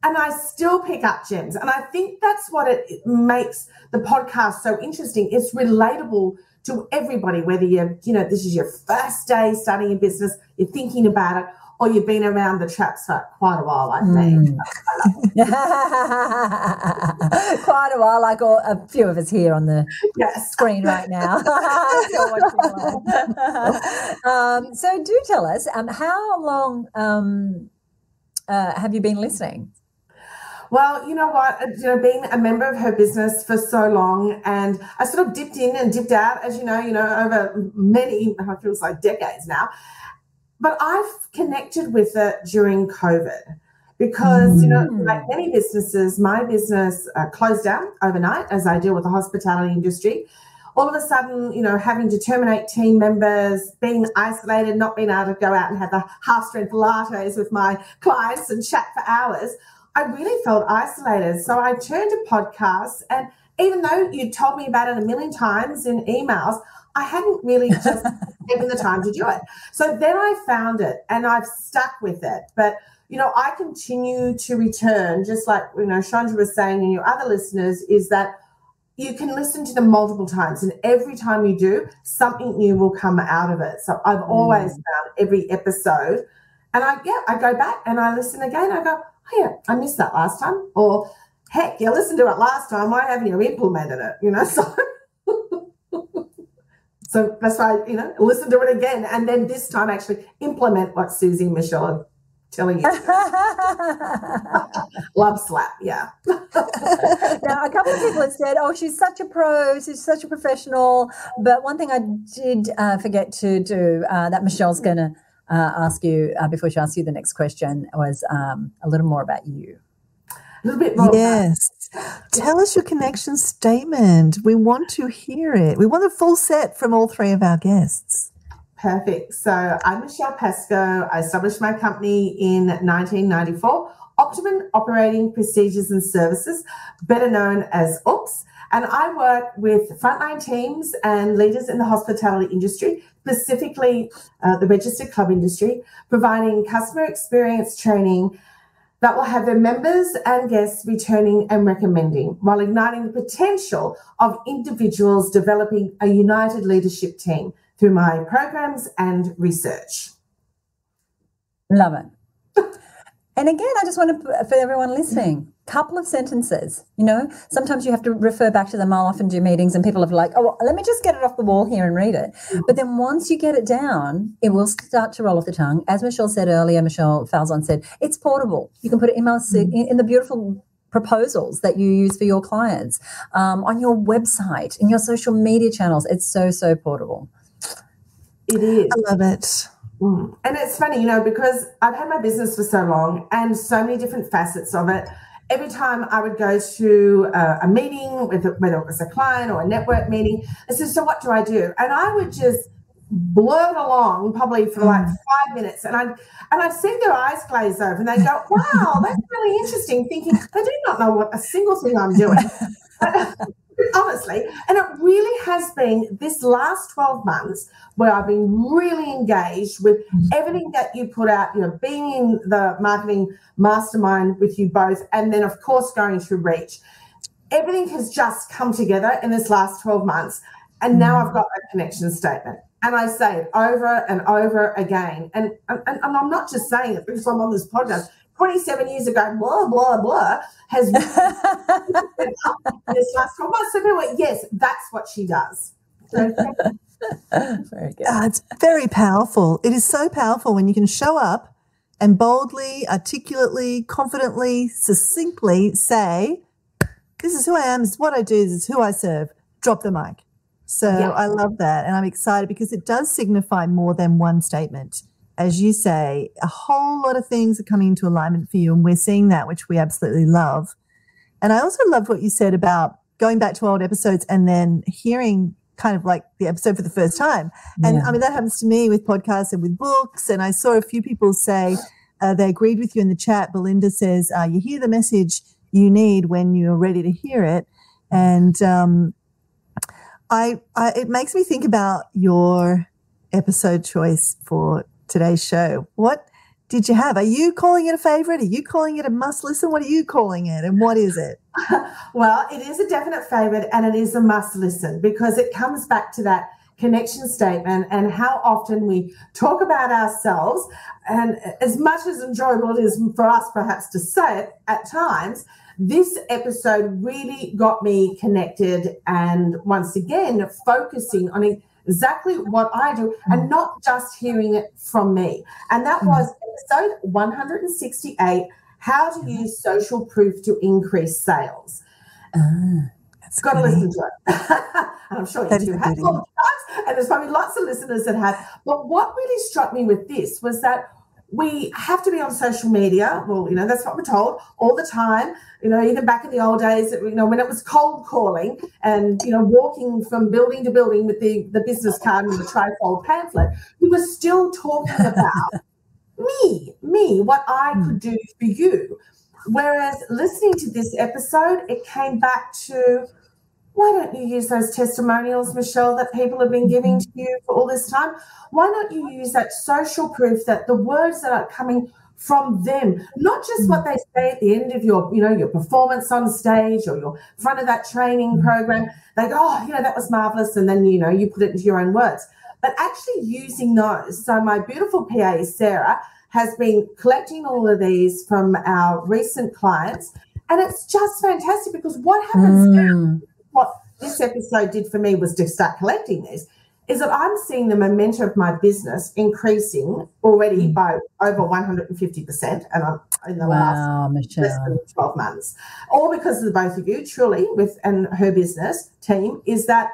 and I still pick up gems. And I think that's what it makes the podcast so interesting. It's relatable to everybody, whether this is your first day starting a business, you're thinking about it, or you've been around the traps for quite a while like me. Quite a while, like a few of us here on the screen right now. So do tell us, how long have you been listening? Well, you know what, being a member of Her Business for so long, and I sort of dipped in and dipped out, as you know, over many, it feels like decades now. But I've connected with it during COVID, because, you know, like many businesses, my business closed down overnight as I deal with the hospitality industry. All of a sudden, you know, having to terminate team members, being isolated, not being able to go out and have the half-strength lattes with my clients and chat for hours, I really felt isolated. So I turned to podcasts, and even though you told me about it a million times in emails, I hadn't really just taken the time to do it. So then I found it and I've stuck with it. But, you know, I continue to return, just like, you know, Chandra was saying and your other listeners, is that you can listen to them multiple times, and every time you do, something new will come out of it. So I've always found every episode, and I go back and I listen again. I go, oh yeah, I missed that last time. Or heck, you listened to it last time. Why haven't you implemented it? You know, so that's why, you know, listen to it again, and then this time actually implement what Susie and Michelle are telling you. Love slap, yeah. Now, a couple of people have said, oh, she's such a pro, she's such a professional. But one thing I did forget to do that Michelle's going to ask you before she asks you the next question was a little more about you. A little bit more. Yes. Tell us your connection statement. We want to hear it. We want a full set from all three of our guests. Perfect. So I'm Michelle Pascoe. I established my company in 1994, Optimum Operating Procedures and Services, better known as OPS. And I work with frontline teams and leaders in the hospitality industry, specifically the registered club industry, providing customer experience training that will have their members and guests returning and recommending, while igniting the potential of individuals developing a united leadership team through my programs and research. Love it. And again, I just want to, for everyone listening, couple of sentences, you know, sometimes you have to refer back to them. I'll often do meetings and people are like, oh, well, let me just get it off the wall here and read it. But then once you get it down, it will start to roll off the tongue. As Michelle said earlier, Michelle Falzon said, it's portable. You can put it in the beautiful proposals that you use for your clients, on your website, in your social media channels. It's so, so portable. It is. I love it. And it's funny, you know, because I've had my business for so long and so many different facets of it. Every time I would go to a meeting, whether it was a client or a network meeting, I said, so what do I do? And I would just blurt along probably for like 5 minutes. And I'd see their eyes glaze over and they go, wow, that's really interesting, thinking they do not know what a single thing I'm doing. Honestly, and it really has been this last 12 months where I've been really engaged with everything that you put out, you know, being in the marketing mastermind with you both, and then, of course, going to Reach. Everything has just come together in this last 12 months, and now I've got a connection statement. And I say it over and over again. And I'm not just saying it because I'm on this podcast. 27 years ago, blah, blah, blah, has been in this last 12 months. So people went, yes, that's what she does. Very good. It's very powerful. It is so powerful when you can show up and boldly, articulately, confidently, succinctly say, this is who I am, this is what I do, this is who I serve. Drop the mic. So I love that. And I'm excited because it does signify more than one statement. As you say, a whole lot of things are coming into alignment for you, and we're seeing that, which we absolutely love. And I also loved what you said about going back to old episodes and then hearing kind of like the episode for the first time. And I mean, that happens to me with podcasts and with books. And I saw a few people say they agreed with you in the chat. Belinda says, you hear the message you need when you're ready to hear it. And it makes me think about your episode choice for today's show. What did you have? Are you calling it a favorite? Are you calling it a must listen? What are you calling it? And what is it? Well, it is a definite favorite and it is a must listen because it comes back to that connection statement and how often we talk about ourselves. And as much as enjoyable it is for us perhaps to say it at times, this episode really got me connected and once again focusing on exactly what I do and not just hearing it from me. And that was episode 168, How to Use Social Proof to Increase Sales. That's got to listen to it. And I'm sure you do have all the times, and there's probably lots of listeners that have. But what really struck me with this was that we have to be on social media. Well, that's what we're told all the time. Even back in the old days, when it was cold calling and, walking from building to building with the business card and the trifold pamphlet, we were still talking about me, what I could do for you. Whereas listening to this episode, it came back to, why don't you use those testimonials, Michelle, that people have been giving to you for all this time? Why don't you use that social proof, that the words that are coming from them, not just what they say at the end of your, your performance on stage or your front of that training program. They go, oh, that was marvelous. And then, you put it into your own words, but actually using those. So my beautiful PA, Sarah, has been collecting all of these from our recent clients. And it's just fantastic, because what happens now, what this episode did for me was to start collecting this, is that I'm seeing the momentum of my business increasing already by over 150%, and I'm in the last less than 12 months. All because of the both of you, truly, and her business team, is that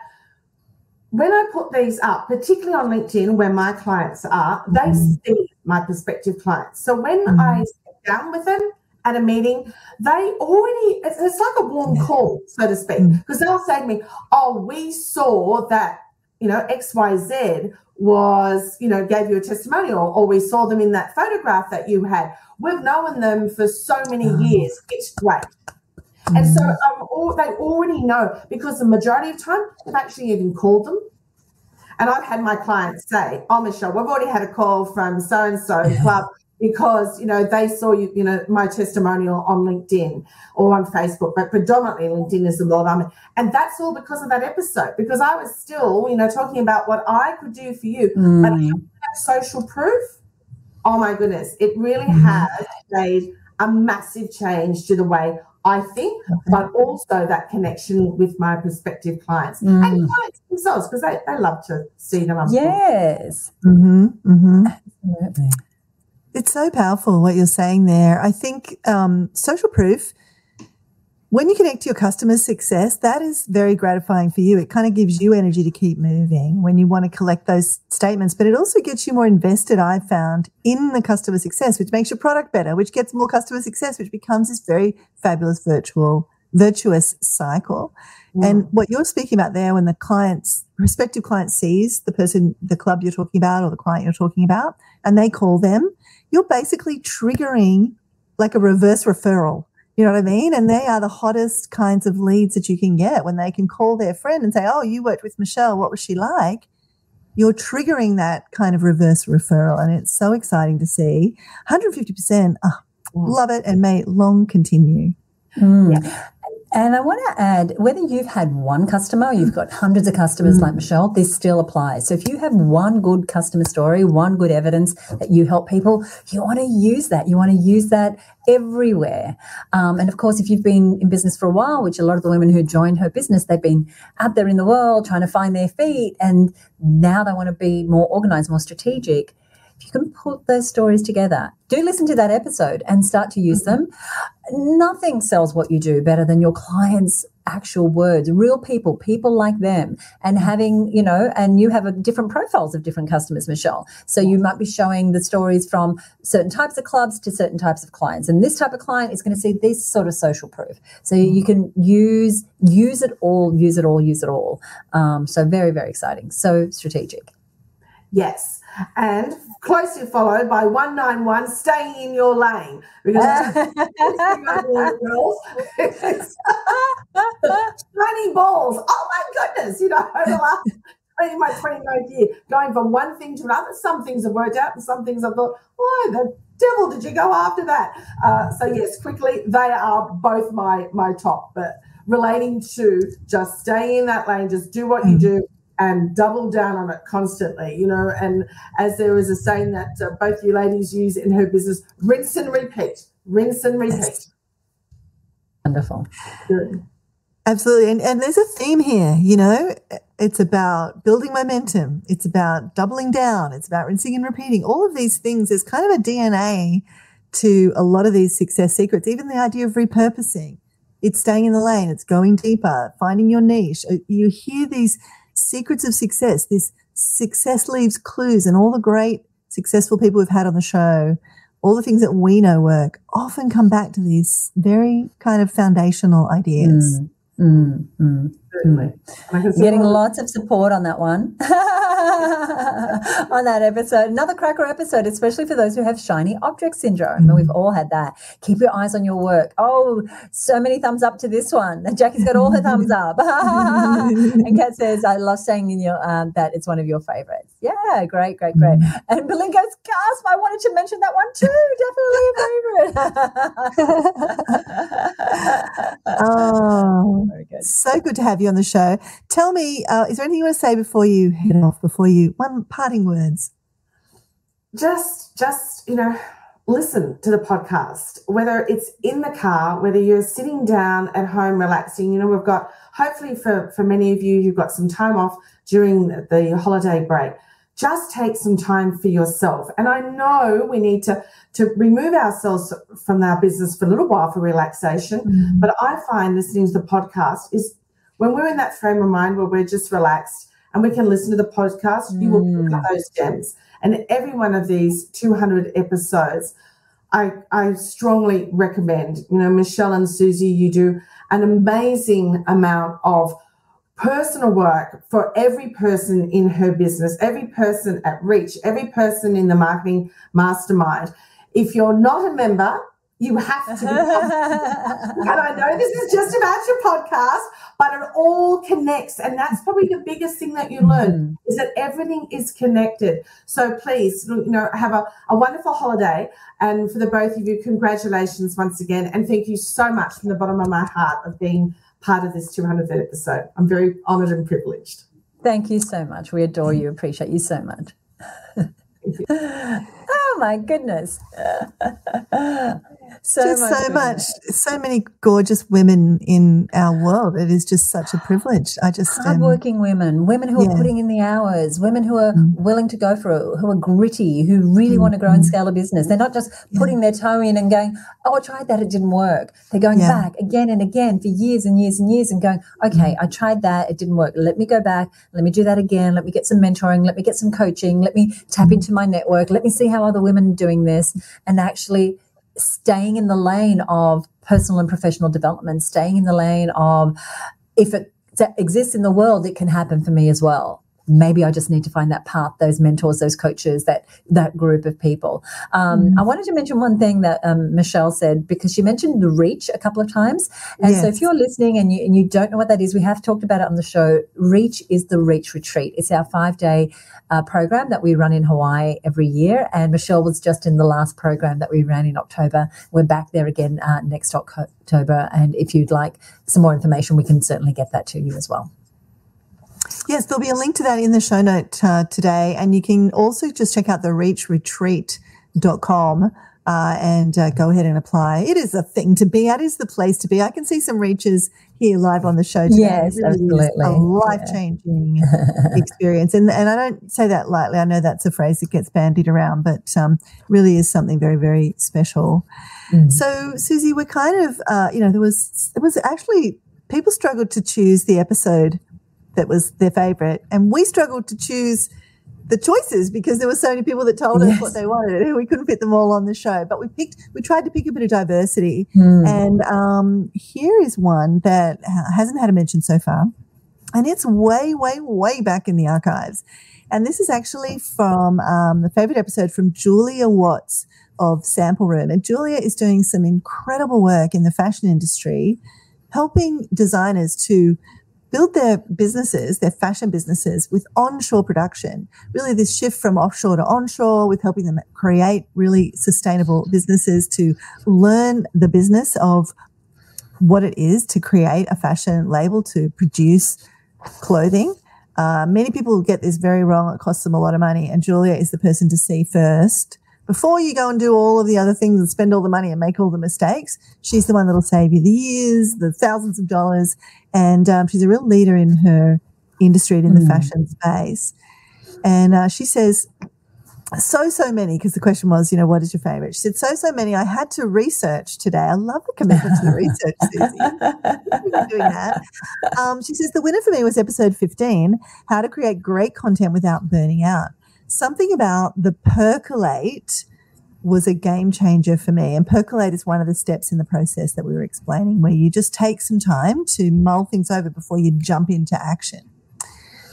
when I put these up, particularly on LinkedIn where my clients are, they see my prospective clients. So when I sit down with them at a meeting, they already, it's like a warm call, so to speak, because they'll say to me, oh, we saw that, XYZ was, gave you a testimonial, or we saw them in that photograph that you had. We've known them for so many years. It's great. And so they already know, because the majority of time they've actually even called them. And I've had my clients say, oh, Michelle, we've already had a call from so-and-so club because, they saw my testimonial on LinkedIn or on Facebook, but predominantly LinkedIn is the world I'm in. And that's all because of that episode, because I was still, talking about what I could do for you. But that social proof, oh my goodness, it really has made a massive change to the way I think, but also that connection with my prospective clients and clients themselves, because they love to see them. Yes. Absolutely. It's so powerful what you're saying there. I think social proof, when you connect to your customer's success, that is very gratifying for you. It kind of gives you energy to keep moving when you want to collect those statements, but it also gets you more invested, I've found, in the customer success, which makes your product better, which gets more customer success, which becomes this very fabulous virtuous cycle. And what you're speaking about there, when the prospective client sees the club you're talking about or the client you're talking about, and they call them, you're basically triggering like a reverse referral. You know what I mean? And they are the hottest kinds of leads that you can get, when they can call their friend and say, oh, you worked with Michelle. What was she like? You're triggering that kind of reverse referral. And it's so exciting to see. 150%. Love it. And may it long continue. Yeah. And I want to add, whether you've had one customer or you've got hundreds of customers like Michelle, this still applies. So if you have one good customer story, one good evidence that you help people, you want to use that. You want to use that everywhere. And of course, if you've been in business for a while, which a lot of the women who joined her business, they've been out there in the world trying to find their feet, and now they want to be more organized, more strategic. If you can put those stories together, do listen to that episode and start to use them. Nothing sells what you do better than your clients' actual words, real people like them, and having, and you have different profiles of different customers, Michelle. So you might be showing the stories from certain types of clubs to certain types of clients. And this type of client is going to see this sort of social proof. So you can use it all. So very, very exciting. So strategic. Yes. And closely followed by 191, staying in your lane. Because girls, tiny balls. Oh my goodness, over the last in my 29th year, going from one thing to another. Some things have worked out and some things I thought, why the devil did you go after that? So yes, quickly, they are both my top, but relating to just staying in that lane, just do what you do, and double down on it constantly, and as there is a saying that both you ladies use in her business, rinse and repeat. Yes. Wonderful. Good. Absolutely. And there's a theme here, it's about building momentum. It's about doubling down. It's about rinsing and repeating. All of these things, there's kind of a DNA to a lot of these success secrets, even the idea of repurposing. It's staying in the lane. It's going deeper, finding your niche. You hear these secrets of success. This success leaves clues, and all the great successful people we've had on the show, all the things that we know work, often come back to these very kind of foundational ideas. Getting lots of support on that one. On that episode. Another cracker episode, especially for those who have shiny object syndrome. And we've all had that. Keep your eyes on your work. Oh, so many thumbs up to this one. Jackie's got all her thumbs up. And Kat says, I love saying in your that it's one of your favorites. Yeah, great. And Belinda goes, gasp, I wanted to mention that one too. Definitely a favorite. Oh, very good. So good to have you on the show. Tell me, is there anything you want to say before you head off, one parting words? Just, listen to the podcast, whether it's in the car, whether you're sitting down at home relaxing. We've got, hopefully for many of you, you've got some time off during the holiday break. Just take some time for yourself. And I know we need to remove ourselves from our business for a little while for relaxation. But I find listening to the podcast is when we're in that frame of mind where we're just relaxed and we can listen to the podcast, you will pick up those gems. And every one of these 200 episodes, I strongly recommend. Michelle and Susie, you do an amazing amount of personal work for every person in her business, every person at Reach, every person in the marketing mastermind. If you're not a member, you have to become. And I know this is just about your podcast, but it all connects. And that's probably the biggest thing that you learn is that everything is connected. So please, have a wonderful holiday. And for the both of you, congratulations once again. And thank you so much from the bottom of my heart of being part of this 200th episode. I'm very honoured and privileged. Thank you so much. We adore you. Appreciate you so much. Oh my goodness. So many gorgeous women in our world. It is just such a privilege. Hardworking women who are putting in the hours, women who are willing to go for it, who are gritty, who really want to grow and scale a business. They're not just putting their toe in and going, oh, I tried that, it didn't work. They're going back again and again for years and years and years and going, okay, I tried that, it didn't work. Let me go back, let me do that again, let me get some mentoring, let me get some coaching, let me tap into my network, let me see how other women are doing this, and actually staying in the lane of personal and professional development, staying in the lane of if it exists in the world, it can happen for me as well. Maybe I just need to find that path, those mentors, those coaches, that group of people. I wanted to mention one thing that Michelle said, because she mentioned the Reach a couple of times. And so if you're listening and you don't know what that is, we have talked about it on the show. Reach is the Reach Retreat. It's our 5-day program that we run in Hawaii every year. And Michelle was just in the last program that we ran in October. We're back there again next October. And if you'd like some more information, we can certainly get that to you as well. Yes, there'll be a link to that in the show note today. And you can also just check out the reachretreat.com and go ahead and apply. It is a thing to be at. It is the place to be. I can see some reachers here live on the show today. Yes, really absolutely. A life-changing experience. And I don't say that lightly. I know that's a phrase that gets bandied around, but really is something very, very special. So, Susie, we're kind of, there was actually, people struggled to choose the episode that was their favorite, and we struggled to choose the choices because there were so many people that told us what they wanted and we couldn't fit them all on the show, but we tried to pick a bit of diversity. And here is one that hasn't had a mention so far, and it's way, way, way back in the archives. And this is actually from the favorite episode from Julia Watts of Sample Room. And Julia is doing some incredible work in the fashion industry, helping designers to build their businesses, their fashion businesses, with onshore production. Really this shift from offshore to onshore, with helping them create really sustainable businesses, to learn the business of what it is to create a fashion label, to produce clothing. Many people get this very wrong. It costs them a lot of money. And Julia is the person to see first. Before you go and do all of the other things and spend all the money and make all the mistakes, she's the one that'll save you the years, the thousands of dollars. And she's a real leader in her industry and in the fashion space. And she says, so many, because the question was, what is your favorite? She said, so many. I had to research today. I love the commitment to the research, Susie. You're doing that. She says, the winner for me was episode 15, How to Create Great Content Without Burning Out. something about the percolate was a game changer for me. And percolate is one of the steps in the process that we were explaining, where you just take some time to mull things over before you jump into action.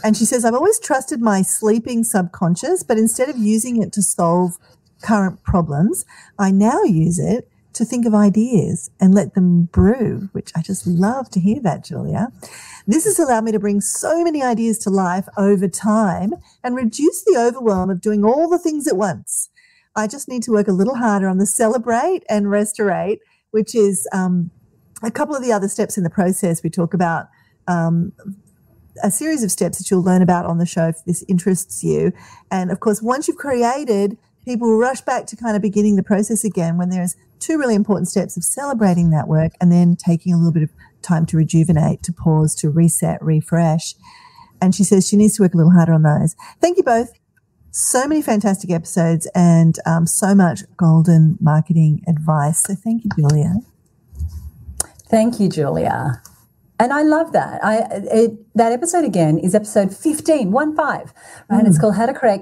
And she says, I've always trusted my sleeping subconscious, but instead of using it to solve current problems, I now use it to think of ideas and let them brew, which I just love to hear that, Julia. This has allowed me to bring so many ideas to life over time and reduce the overwhelm of doing all the things at once. I just need to work a little harder on the celebrate and restaurate, which is a couple of the other steps in the process. We talk about a series of steps that you'll learn about on the show if this interests you. And, of course, once you've created, people rush back to kind of beginning the process again when there's two really important steps of celebrating that work and then taking a little bit of time to rejuvenate, to pause, to reset, refresh. And she says she needs to work a little harder on those. Thank you both. So many fantastic episodes and so much golden marketing advice. So thank you, Julia. Thank you, Julia. And I love that. That episode again is episode 15, 1-5, right? And it's called How to Create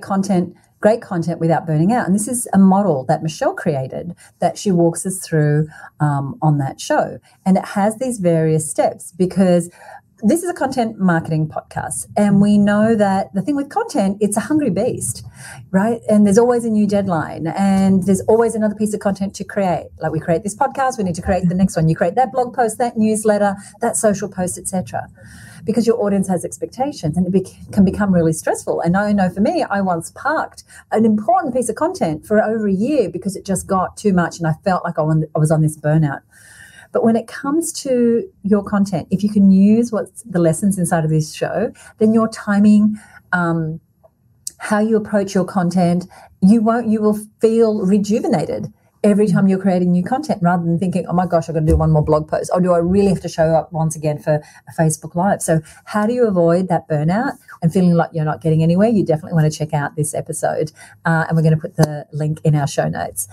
Great Content Without Burning Out. And this is a model that Michelle created that she walks us through on that show. And it has these various steps because this is a content marketing podcast. And we know that the thing with content, it's a hungry beast, right? And there's always a new deadline and there's always another piece of content to create. Like we create this podcast, we need to create the next one. You create that blog post, that newsletter, that social post, etc. Because your audience has expectations and it can become really stressful. And I know for me, I once parked an important piece of content for over a year because it just got too much and I felt like I was on this burnout. But when it comes to your content, if you can use what's the lessons inside of this show, then your timing, how you approach your content, you will feel rejuvenated every time you're creating new content rather than thinking, oh my gosh, I've got to do one more blog post. Or do I really have to show up once again for a Facebook Live? So how do you avoid that burnout and feeling like you're not getting anywhere? You definitely want to check out this episode. And we're going to put the link in our show notes.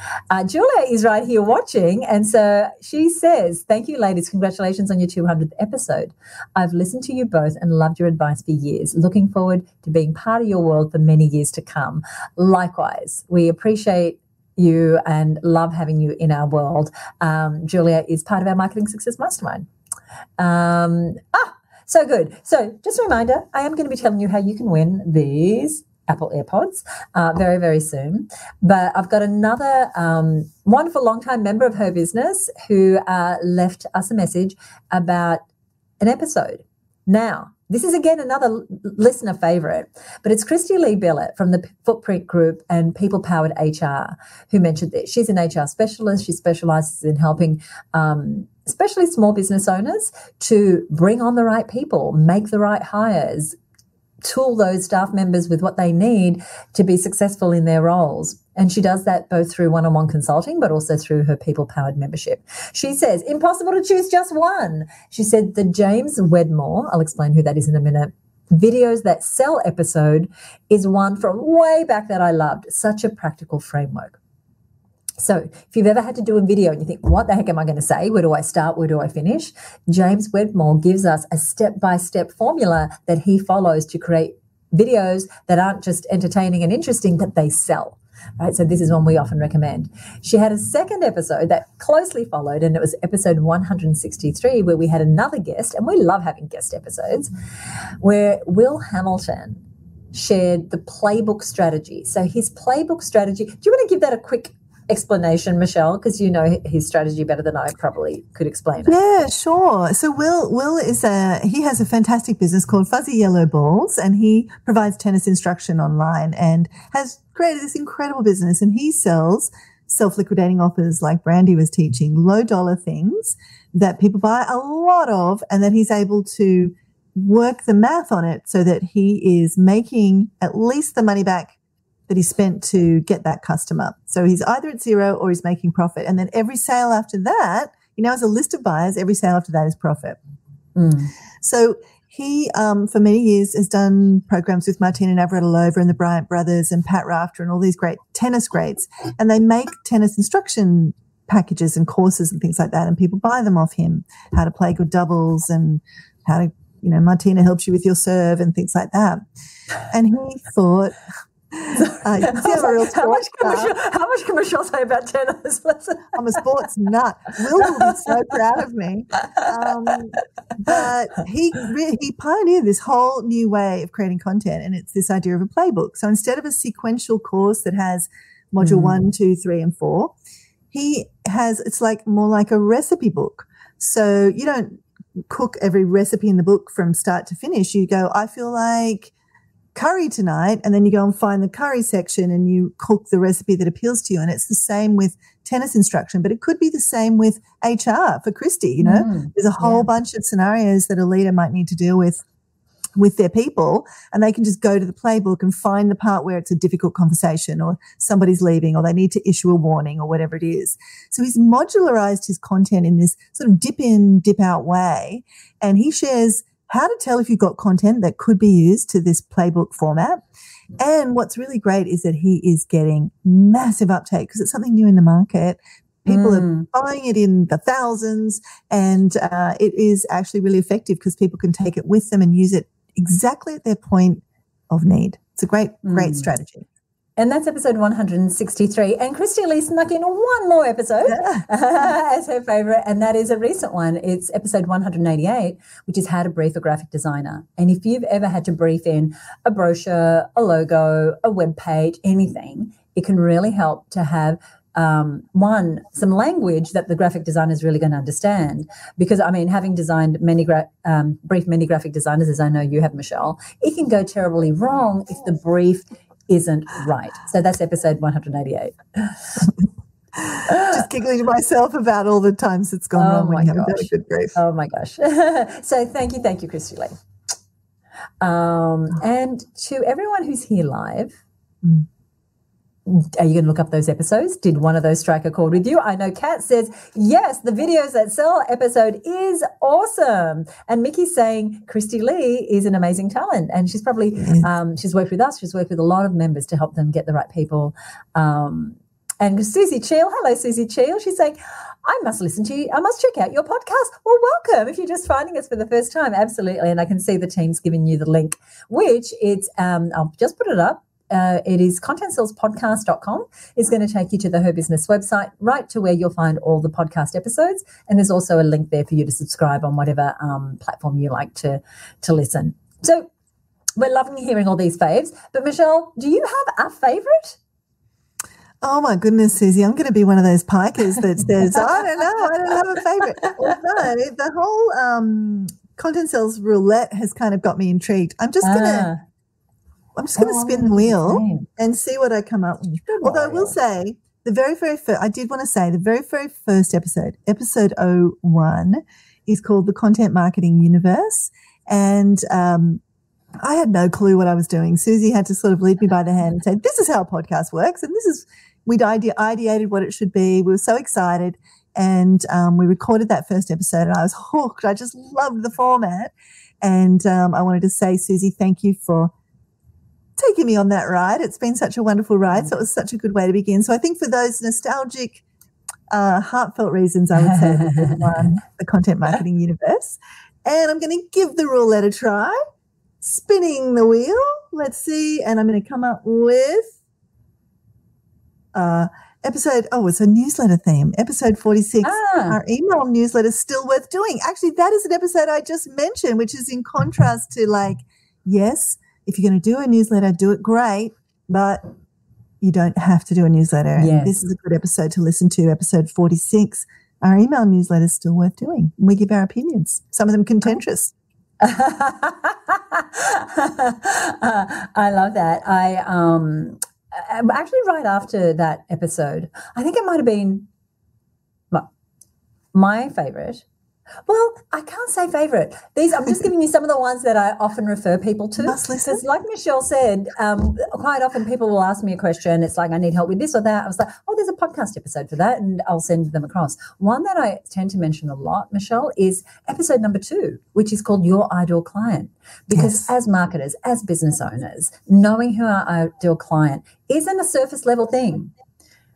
Julia is right here watching. And so she says, thank you, ladies. Congratulations on your 200th episode. I've listened to you both and loved your advice for years. Looking forward to being part of your world for many years to come. Likewise, we appreciate you and love having you in our world. Julia is part of our Marketing Success Mastermind. So good. So just a reminder, I am going to be telling you how you can win these Apple AirPods very, very soon. But I've got another wonderful longtime member of her business who left us a message about an episode. Now, this is, again, another listener favorite, but it's Christy Lee Billett from the Footprint Group and People Powered HR who mentioned this. She's an HR specialist. She specializes in helping especially small business owners to bring on the right people, make the right hires, tool those staff members with what they need to be successful in their roles. And she does that both through one-on-one consulting, but also through her people-powered membership. She says, impossible to choose just one. She said the James Wedmore, I'll explain who that is in a minute, Videos That Sell episode is one from way back that I loved. Such a practical framework. So if you've ever had to do a video and you think, what the heck am I going to say? Where do I start? Where do I finish? James Wedmore gives us a step-by-step formula that he follows to create videos that aren't just entertaining and interesting, but they sell. Right? So this is one we often recommend. She had a second episode that closely followed, and it was episode 163, where we had another guest, and we love having guest episodes, where Will Hamilton shared the playbook strategy. So his playbook strategy, do you want to give that a quick explanation, Michelle, because you know his strategy better than I probably could explain it. Yeah, sure. So Will is he has a fantastic business called Fuzzy Yellow Balls, and he provides tennis instruction online and has created this incredible business. And he sells self-liquidating offers like Brandy was teaching, low dollar things that people buy a lot of, and that he's able to work the math on it so that he is making at least the money back that he spent to get that customer. So he's either at zero or he's making profit. And then every sale after that, he now has a list of buyers. Every sale after that is profit. So he, for many years, has done programs with Martina Navratilova and the Bryant brothers and Pat Rafter and all these great tennis greats. And they make tennis instruction packages and courses and things like that. And people buy them off him, how to play good doubles and how to, Martina helps you with your serve and things like that. And he thought, You can see I'm a real sports how much can Michelle say about tennis? I'm a sports nut. Will be so proud of me. But he pioneered this whole new way of creating content, and it's this idea of a playbook. So instead of a sequential course that has module 1, 2, 3, and 4, it's like more like a recipe book. So you don't cook every recipe in the book from start to finish. You go, I feel like curry tonight, and then you go and find the curry section and you cook the recipe that appeals to you. And it's the same with tennis instruction, but it could be the same with HR for Christy. There's a whole bunch of scenarios that a leader might need to deal with their people, and they can just go to the playbook and find the part where it's a difficult conversation or somebody's leaving or they need to issue a warning or whatever it is. So he's modularized his content in this sort of dip in, dip out way, and he shares how to tell if you've got content that could be used to this playbook format. And what's really great is that he is getting massive uptake because it's something new in the market. People are buying it in the thousands, and it is actually really effective because people can take it with them and use it exactly at their point of need. It's a great strategy. And that's episode 163. And Christy Lee snuck in one more episode as her favourite, and that is a recent one. It's episode 188, which is how to brief a graphic designer. And if you've ever had to brief in a brochure, a logo, a web page, anything, it can really help to have some language that the graphic designer is really going to understand. Because, I mean, having designed briefed many graphic designers, as I know you have, Michelle, it can go terribly wrong if the brief isn't right. So that's episode 188. Just giggling to myself about all the times it's gone wrong when you haven't done a good brief. Oh my gosh. So thank you, Christy Lee. And to everyone who's here live, are you going to look up those episodes? Did one of those strike a chord with you? I know Kat says, yes, the Videos That Sell episode is awesome. And Mickey's saying Christy Lee is an amazing talent. And she's probably, she's worked with us. She's worked with a lot of members to help them get the right people. And Susie Cheel, hello, Susie Cheel. She's saying, I must listen to you. I must check out your podcast. Well, welcome. If you're just finding us for the first time, absolutely. And I can see the team's giving you the link, which it's, I'll just put it up. It is contentsalespodcast.com. It's going to take you to the Her Business website, right to where you'll find all the podcast episodes. And there's also a link there for you to subscribe on whatever platform you like to listen. So we're loving hearing all these faves. But Michelle, do you have a favourite? Oh, my goodness, Susie, I'm going to be one of those pikers that says, I don't know, I don't have a favourite. Although the whole Content Sales roulette has kind of got me intrigued. I'm just going to spin the wheel and see what I come up with. Although I will say the very first, episode 01, is called The Content Marketing Universe. And I had no clue what I was doing. Susie had to sort of lead me by the hand and say, this is how a podcast works. And we'd ideated what it should be. We were so excited. And we recorded that first episode and I was hooked. I just loved the format. And I wanted to say, Susie, thank you for taking me on that ride. It's been such a wonderful ride. So it was such a good way to begin. So I think for those nostalgic, heartfelt reasons, I would say this is one, The Content Marketing Universe. And I'm going to give the roulette a try. Spinning the wheel. Let's see. And I'm going to come up with episode, it's a newsletter theme. Episode 46, our email newsletter is still worth doing. Actually, that is an episode I just mentioned, which is in contrast to yes, if you're going to do a newsletter, do it great, but you don't have to do a newsletter. Yes. And this is a good episode to listen to, episode 46. Our email newsletter is still worth doing. We give our opinions, some of them contentious. I love that. Actually, right after that episode, I think it might have been my favourite. Well, I can't say favourite. I'm just giving you some of the ones that I often refer people to. Because like Michelle said, quite often people will ask me a question. It's like, I need help with this or that. I was like, there's a podcast episode for that, and I'll send them across. One that I tend to mention a lot, Michelle, is episode number 2, which is called Your Ideal Client. Because as marketers, as business owners, knowing who our ideal client isn't a surface level thing.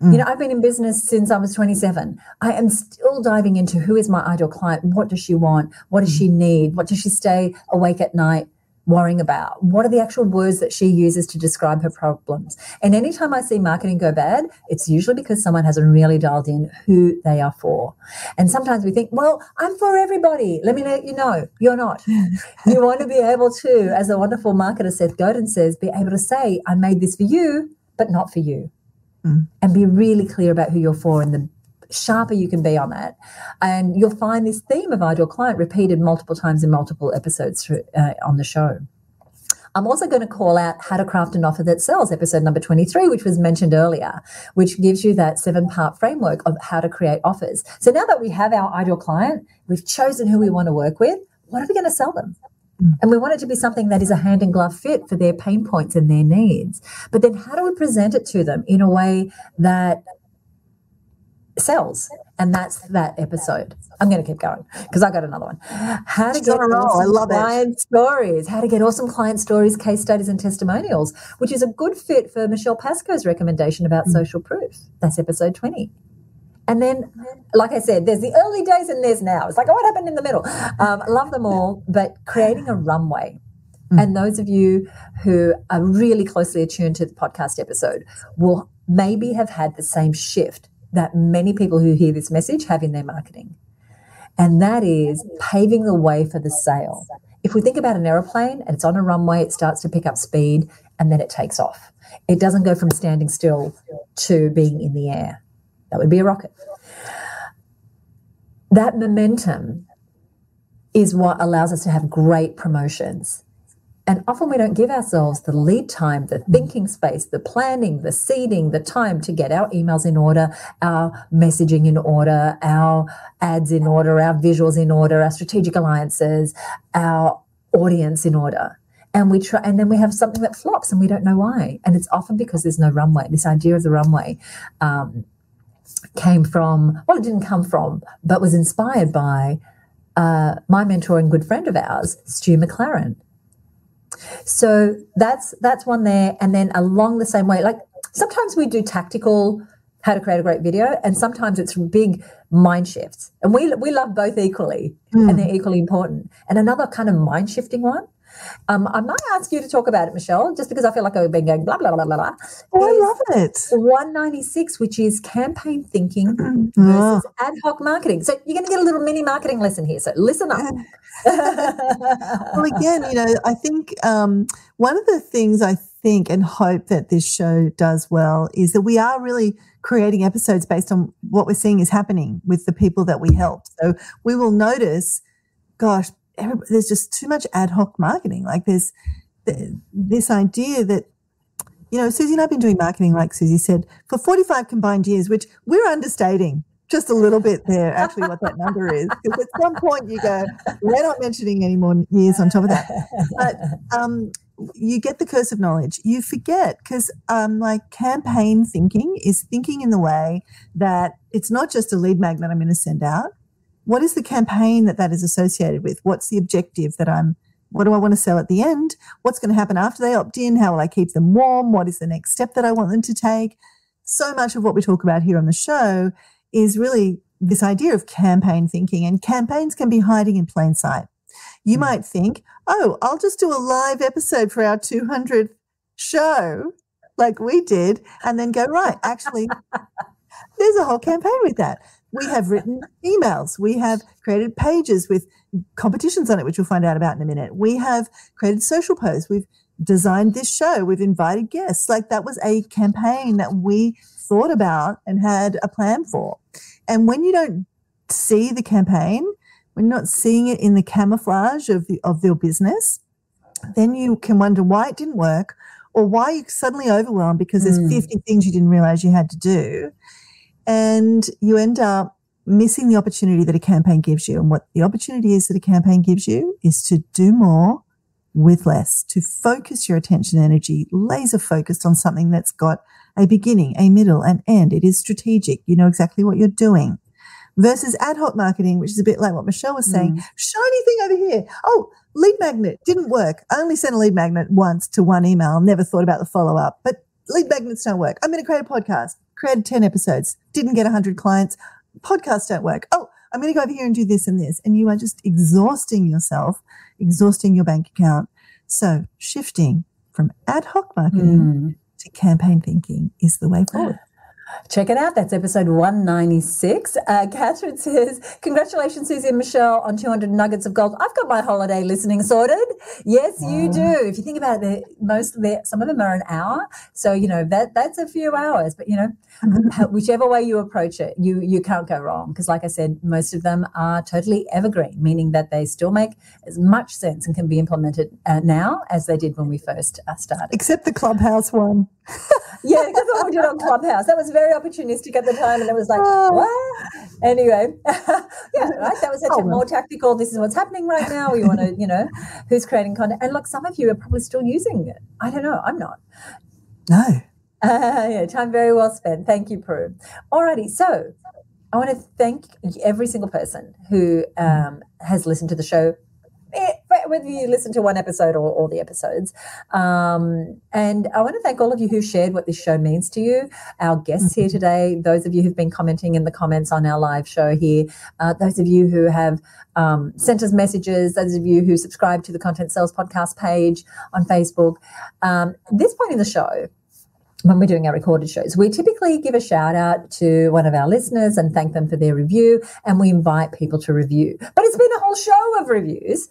I've been in business since I was 27. I am still diving into who is my ideal client. What does she want? What does she need? What does she stay awake at night worrying about? What are the actual words that she uses to describe her problems? And anytime I see marketing go bad, it's usually because someone hasn't really dialed in who they are for. And sometimes we think, well, I'm for everybody. Let me let you know, you're not. You want to be able to, as the wonderful marketer Seth Godin says, be able to say, I made this for you, but not for you. And be really clear about who you're for, and the sharper you can be on that. And you'll find this theme of ideal client repeated multiple times in multiple episodes on the show. I'm also going to call out How to Craft an Offer That Sells, episode number 23, which was mentioned earlier, which gives you that 7-part framework of how to create offers. So now that we have our ideal client, we've chosen who we want to work with, what are we going to sell them? And we want it to be something that is a hand-in-glove fit for their pain points and their needs. But then how do we present it to them in a way that sells? And that's that episode. I'm going to keep going because I got another one. How to get awesome client stories. How to get awesome client stories, case studies, and testimonials, which is a good fit for Michelle Pascoe's recommendation about social proof. That's episode 20. And then, like I said, there's the early days and there's now. It's like, oh, what happened in the middle? Love them all, but creating a runway. And those of you who are really closely attuned to the podcast episode will maybe have had the same shift that many people who hear this message have in their marketing. And that is paving the way for the sale. If we think about an aeroplane and it's on a runway, it starts to pick up speed and then it takes off. It doesn't go from standing still to being in the air. That would be a rocket. That momentum is what allows us to have great promotions. And often we don't give ourselves the lead time, the thinking space, the planning, the seeding, the time to get our emails in order, our messaging in order, our ads in order, our visuals in order, our strategic alliances, our audience in order. And we try, and then we have something that flops and we don't know why. And it's often because there's no runway. This idea of the runway came from, well, it didn't come from, but was inspired by my mentor and good friend of ours, Stu McLaren. So that's one there. And then along the same way, like sometimes we do tactical how to create a great video, and sometimes it's big mind shifts. And we love both equally, and they're equally important. And another kind of mind shifting one, I might ask you to talk about it, Michelle, just because I feel like I've been going blah, blah, blah, blah, blah. Oh, I love it. 196, which is campaign thinking versus ad hoc marketing. So you're going to get a little mini marketing lesson here. So listen up. Well, again, I think one of the things I think and hope that this show does well is that we are really creating episodes based on what we're seeing is happening with the people that we help. So we will notice, gosh, there's just too much ad hoc marketing. Like there's this idea that, Susie and I have been doing marketing, like Susie said, for 45 combined years, which we're understating just a little bit there, actually, what that number is. Because at some point you go, we're not mentioning any more years on top of that. But you get the curse of knowledge. You forget because like campaign thinking is thinking in the way that it's not just a lead magnet I'm going to send out. What is the campaign that is associated with? What's the objective what do I want to sell at the end? What's going to happen after they opt in? How will I keep them warm? What is the next step that I want them to take? So much of what we talk about here on the show is really this idea of campaign thinking, and campaigns can be hiding in plain sight. You might think, oh, I'll just do a live episode for our 200th show like we did, and then go, right, actually, there's a whole campaign with that. We have written emails. We have created pages with competitions on it, which we'll find out about in a minute. We have created social posts. We've designed this show. We've invited guests. Like that was a campaign that we thought about and had a plan for. And when you don't see the campaign, when you're not seeing it in the camouflage of your business, then you can wonder why it didn't work or why you're suddenly overwhelmed because there's 50 things you didn't realize you had to do. And you end up missing the opportunity that a campaign gives you. And what the opportunity is that a campaign gives you is to do more with less, to focus your attention and energy, laser focused on something that's got a beginning, a middle, an end. It is strategic. You know exactly what you're doing. Versus ad hoc marketing, which is a bit like what Michelle was saying. Shiny thing over here. Oh, lead magnet didn't work. I only sent a lead magnet once to one email, never thought about the follow-up. But lead magnets don't work. I'm going to create a podcast. Created 10 episodes, didn't get 100 clients. Podcasts don't work. Oh, I'm going to go over here and do this and this. And you are just exhausting yourself, exhausting your bank account, So shifting from ad hoc marketing to campaign thinking is the way forward. Check it out. That's episode 196. Catherine says, congratulations, Susie and Michelle, on 200 nuggets of gold. I've got my holiday listening sorted. Yes, you do. If you think about it, some of them are an hour. So, that's a few hours. But, whichever way you approach it, you can't go wrong. Because like I said, most of them are totally evergreen, meaning that they still make as much sense and can be implemented now as they did when we first started. Except the Clubhouse one. Yeah, because what we did on Clubhouse, that was very opportunistic at the time, and it was like, what? Anyway, right, that was actually more tactical. This is what's happening right now. We want to, who's creating content. And look, some of you are probably still using it. I don't know. I'm not. No. Time very well spent. Thank you, Prue. Alrighty, so I want to thank every single person who has listened to the show, whether you listen to one episode or all the episodes. And I want to thank all of you who shared what this show means to you, our guests here today, those of you who've been commenting in the comments on our live show here, those of you who have sent us messages, those of you who subscribe to the Content Sales Podcast page on Facebook. This point in the show, when we're doing our recorded shows, we typically give a shout out to one of our listeners and thank them for their review, and we invite people to review. But it's been a whole show of reviews.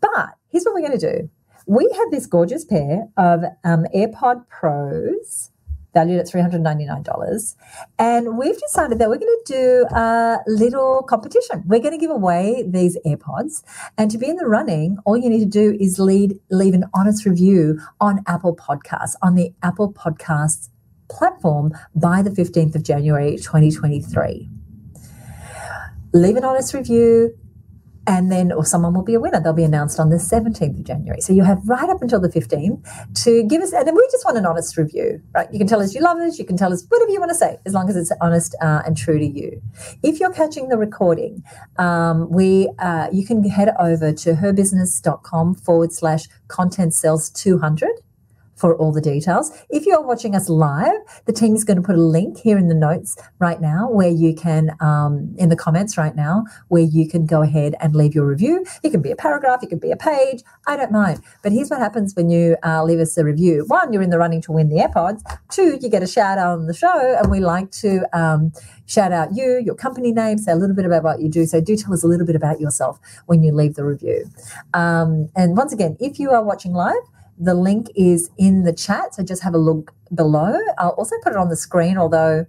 But here's what we're going to do. We have this gorgeous pair of AirPod Pros valued at $399, and we've decided that we're going to do a little competition. We're going to give away these AirPods, and to be in the running, all you need to do is leave an honest review on Apple Podcasts, on the Apple Podcasts platform by the 15th of January 2023. Leave an honest review, and then, or someone will be a winner. They'll be announced on the 17th of January. So you have right up until the 15th to give us, and then we just want an honest review, right? You can tell us you love us. You can tell us whatever you want to say, as long as it's honest and true to you. If you're catching the recording, you can head over to herbusiness.com/content sales 200. For all the details. If you're watching us live, the team is going to put a link here in the notes right now where you can, in the comments right now, where you can go ahead and leave your review. It can be a paragraph, it could be a page, I don't mind. But here's what happens when you leave us a review. 1, you're in the running to win the AirPods. 2, you get a shout out on the show, and we like to shout out you, your company name, say a little bit about what you do. So do tell us a little bit about yourself when you leave the review. And once again, if you are watching live, the link is in the chat, so just have a look below. I'll also put it on the screen, although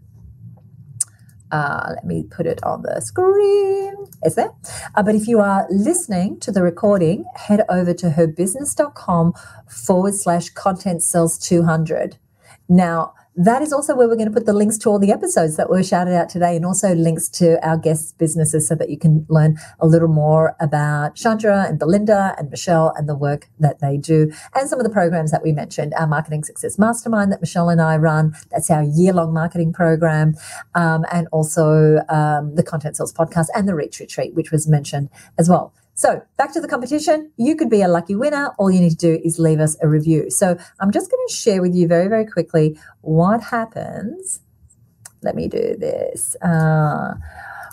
let me put it on the screen. It's there. But if you are listening to the recording, head over to herbusiness.com/content sales 200. Now, that is also where we're going to put the links to all the episodes that were shouted out today, and also links to our guests' businesses so that you can learn a little more about Chandra and Belinda and Michelle and the work that they do, and some of the programs that we mentioned, our Marketing Success Mastermind that Michelle and I run. That's our year-long marketing program, and also the Content Sales Podcast and the Reach Retreat, which was mentioned as well. So back to the competition. You could be a lucky winner. All you need to do is leave us a review. So I'm just going to share with you very, very quickly what happens. Let me do this.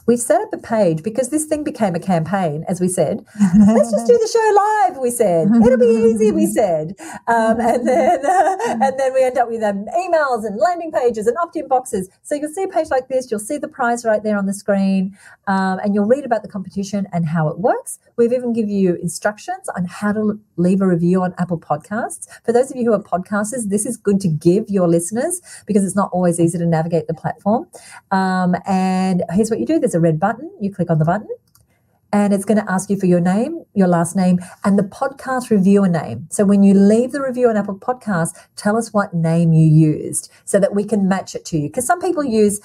We've set up a page because this thing became a campaign, as we said. Let's just do the show live, we said. It'll be easy, we said. And then we end up with emails and landing pages and opt-in boxes. So you'll see a page like this. You'll see the prize right there on the screen, and you'll read about the competition and how it works. We've even given you instructions on how to leave a review on Apple Podcasts. For those of you who are podcasters, this is good to give your listeners because it's not always easy to navigate the platform. And here's what you do. There's a red button. You click on the button, and it's going to ask you for your name, your last name, and the podcast reviewer name. So when you leave the review on Apple Podcasts, tell us what name you used so that we can match it to you. Because some people use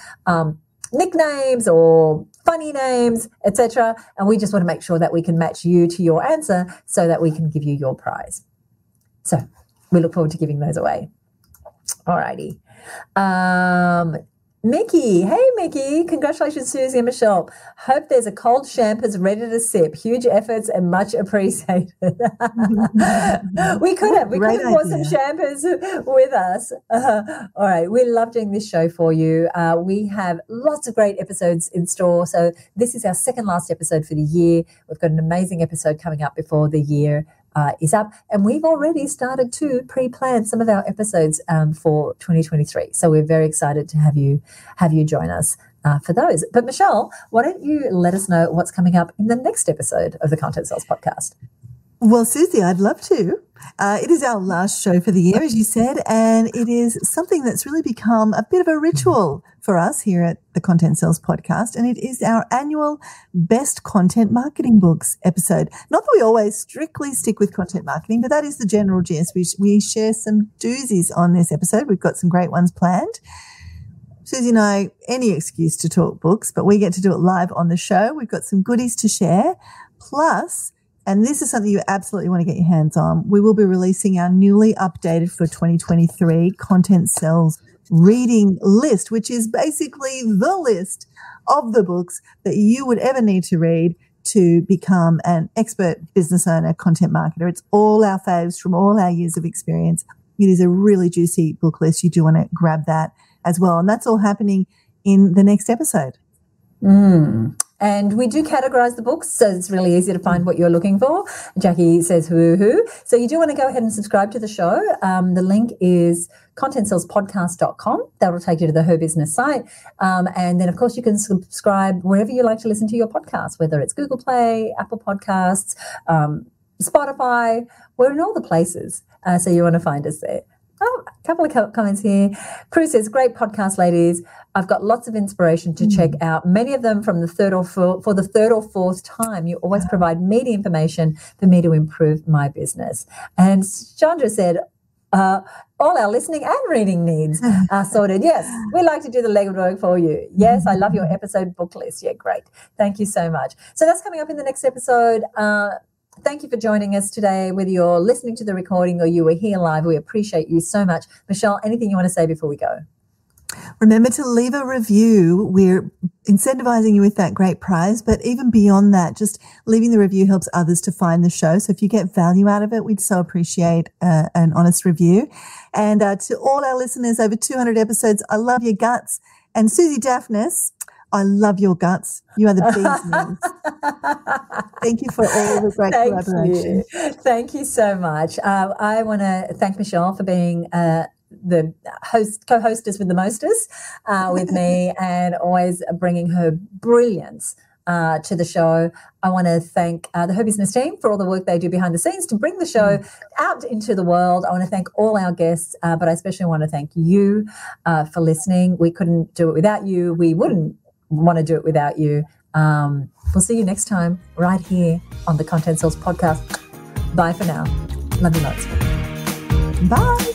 nicknames or funny names, etc., and we just want to make sure that we can match you to your answer so that we can give you your prize. So we look forward to giving those away. Alrighty. Mickey, hey Mickey, congratulations Susie and Michelle. Hope there's a cold champers ready to sip. Huge efforts and much appreciated. We could have bought some champers with us. All right, we love doing this show for you. We have lots of great episodes in store. So this is our second last episode for the year. We've got an amazing episode coming up before the year is up. And we've already started to pre-plan some of our episodes for 2023. So we're very excited to have you join us for those. But Michelle, why don't you let us know what's coming up in the next episode of the Content Sales Podcast? Well, Susie, I'd love to. It is our last show for the year, as you said, and it is something that's really become a bit of a ritual for us here at the Content Sales Podcast, and it is our annual Best Content Marketing Books episode. Not that we always strictly stick with content marketing, but that is the general gist. We share some doozies on this episode. We've got some great ones planned. Susie and I, any excuse to talk books, but we get to do it live on the show. We've got some goodies to share. Plus, and this is something you absolutely want to get your hands on, we will be releasing our newly updated for 2023 Content Sales reading list, which is basically the list of the books that you would ever need to read to become an expert business owner, content marketer. It's all our faves from all our years of experience. It is a really juicy book list. You do want to grab that as well. And that's all happening in the next episode. And we do categorize the books, so it's really easy to find what you're looking for. Jackie says who. So you do want to go ahead and subscribe to the show. The link is contentsalespodcast.com. That will take you to the Her Business site. And then, of course, you can subscribe wherever you like to listen to your podcast, whether it's Google Play, Apple Podcasts, Spotify. We're in all the places, so you want to find us there. Oh, a couple of comments here. Prue says, great podcast, ladies. I've got lots of inspiration to check out, many of them from the third or fourth time. You always provide meaty information for me to improve my business. And Chandra said, all our listening and reading needs are sorted. Yes, we like to do the legwork for you. Yes, I love your episode book list. Yeah, great. Thank you so much. So that's coming up in the next episode. Thank you for joining us today, whether you're listening to the recording or you were here live. We appreciate you so much. Michelle, anything you want to say before we go? Remember to leave a review. We're incentivizing you with that great prize, but even beyond that, just leaving the review helps others to find the show. So if you get value out of it, we'd so appreciate an honest review. And to all our listeners, over 200 episodes, I love your guts. And Susie Daphnis, I love your guts. You are the bee's knees. Thank you for all the great collaboration. Thank you so much. I want to thank Michelle for being the co-hostess with the mostest with me and always bringing her brilliance to the show. I want to thank the Her Business team for all the work they do behind the scenes to bring the show out into the world. I want to thank all our guests, but I especially want to thank you for listening. We couldn't do it without you. We wouldn't want to do it without you. We'll see you next time right here on the Content Sales Podcast. Bye for now. Love you lots. Bye.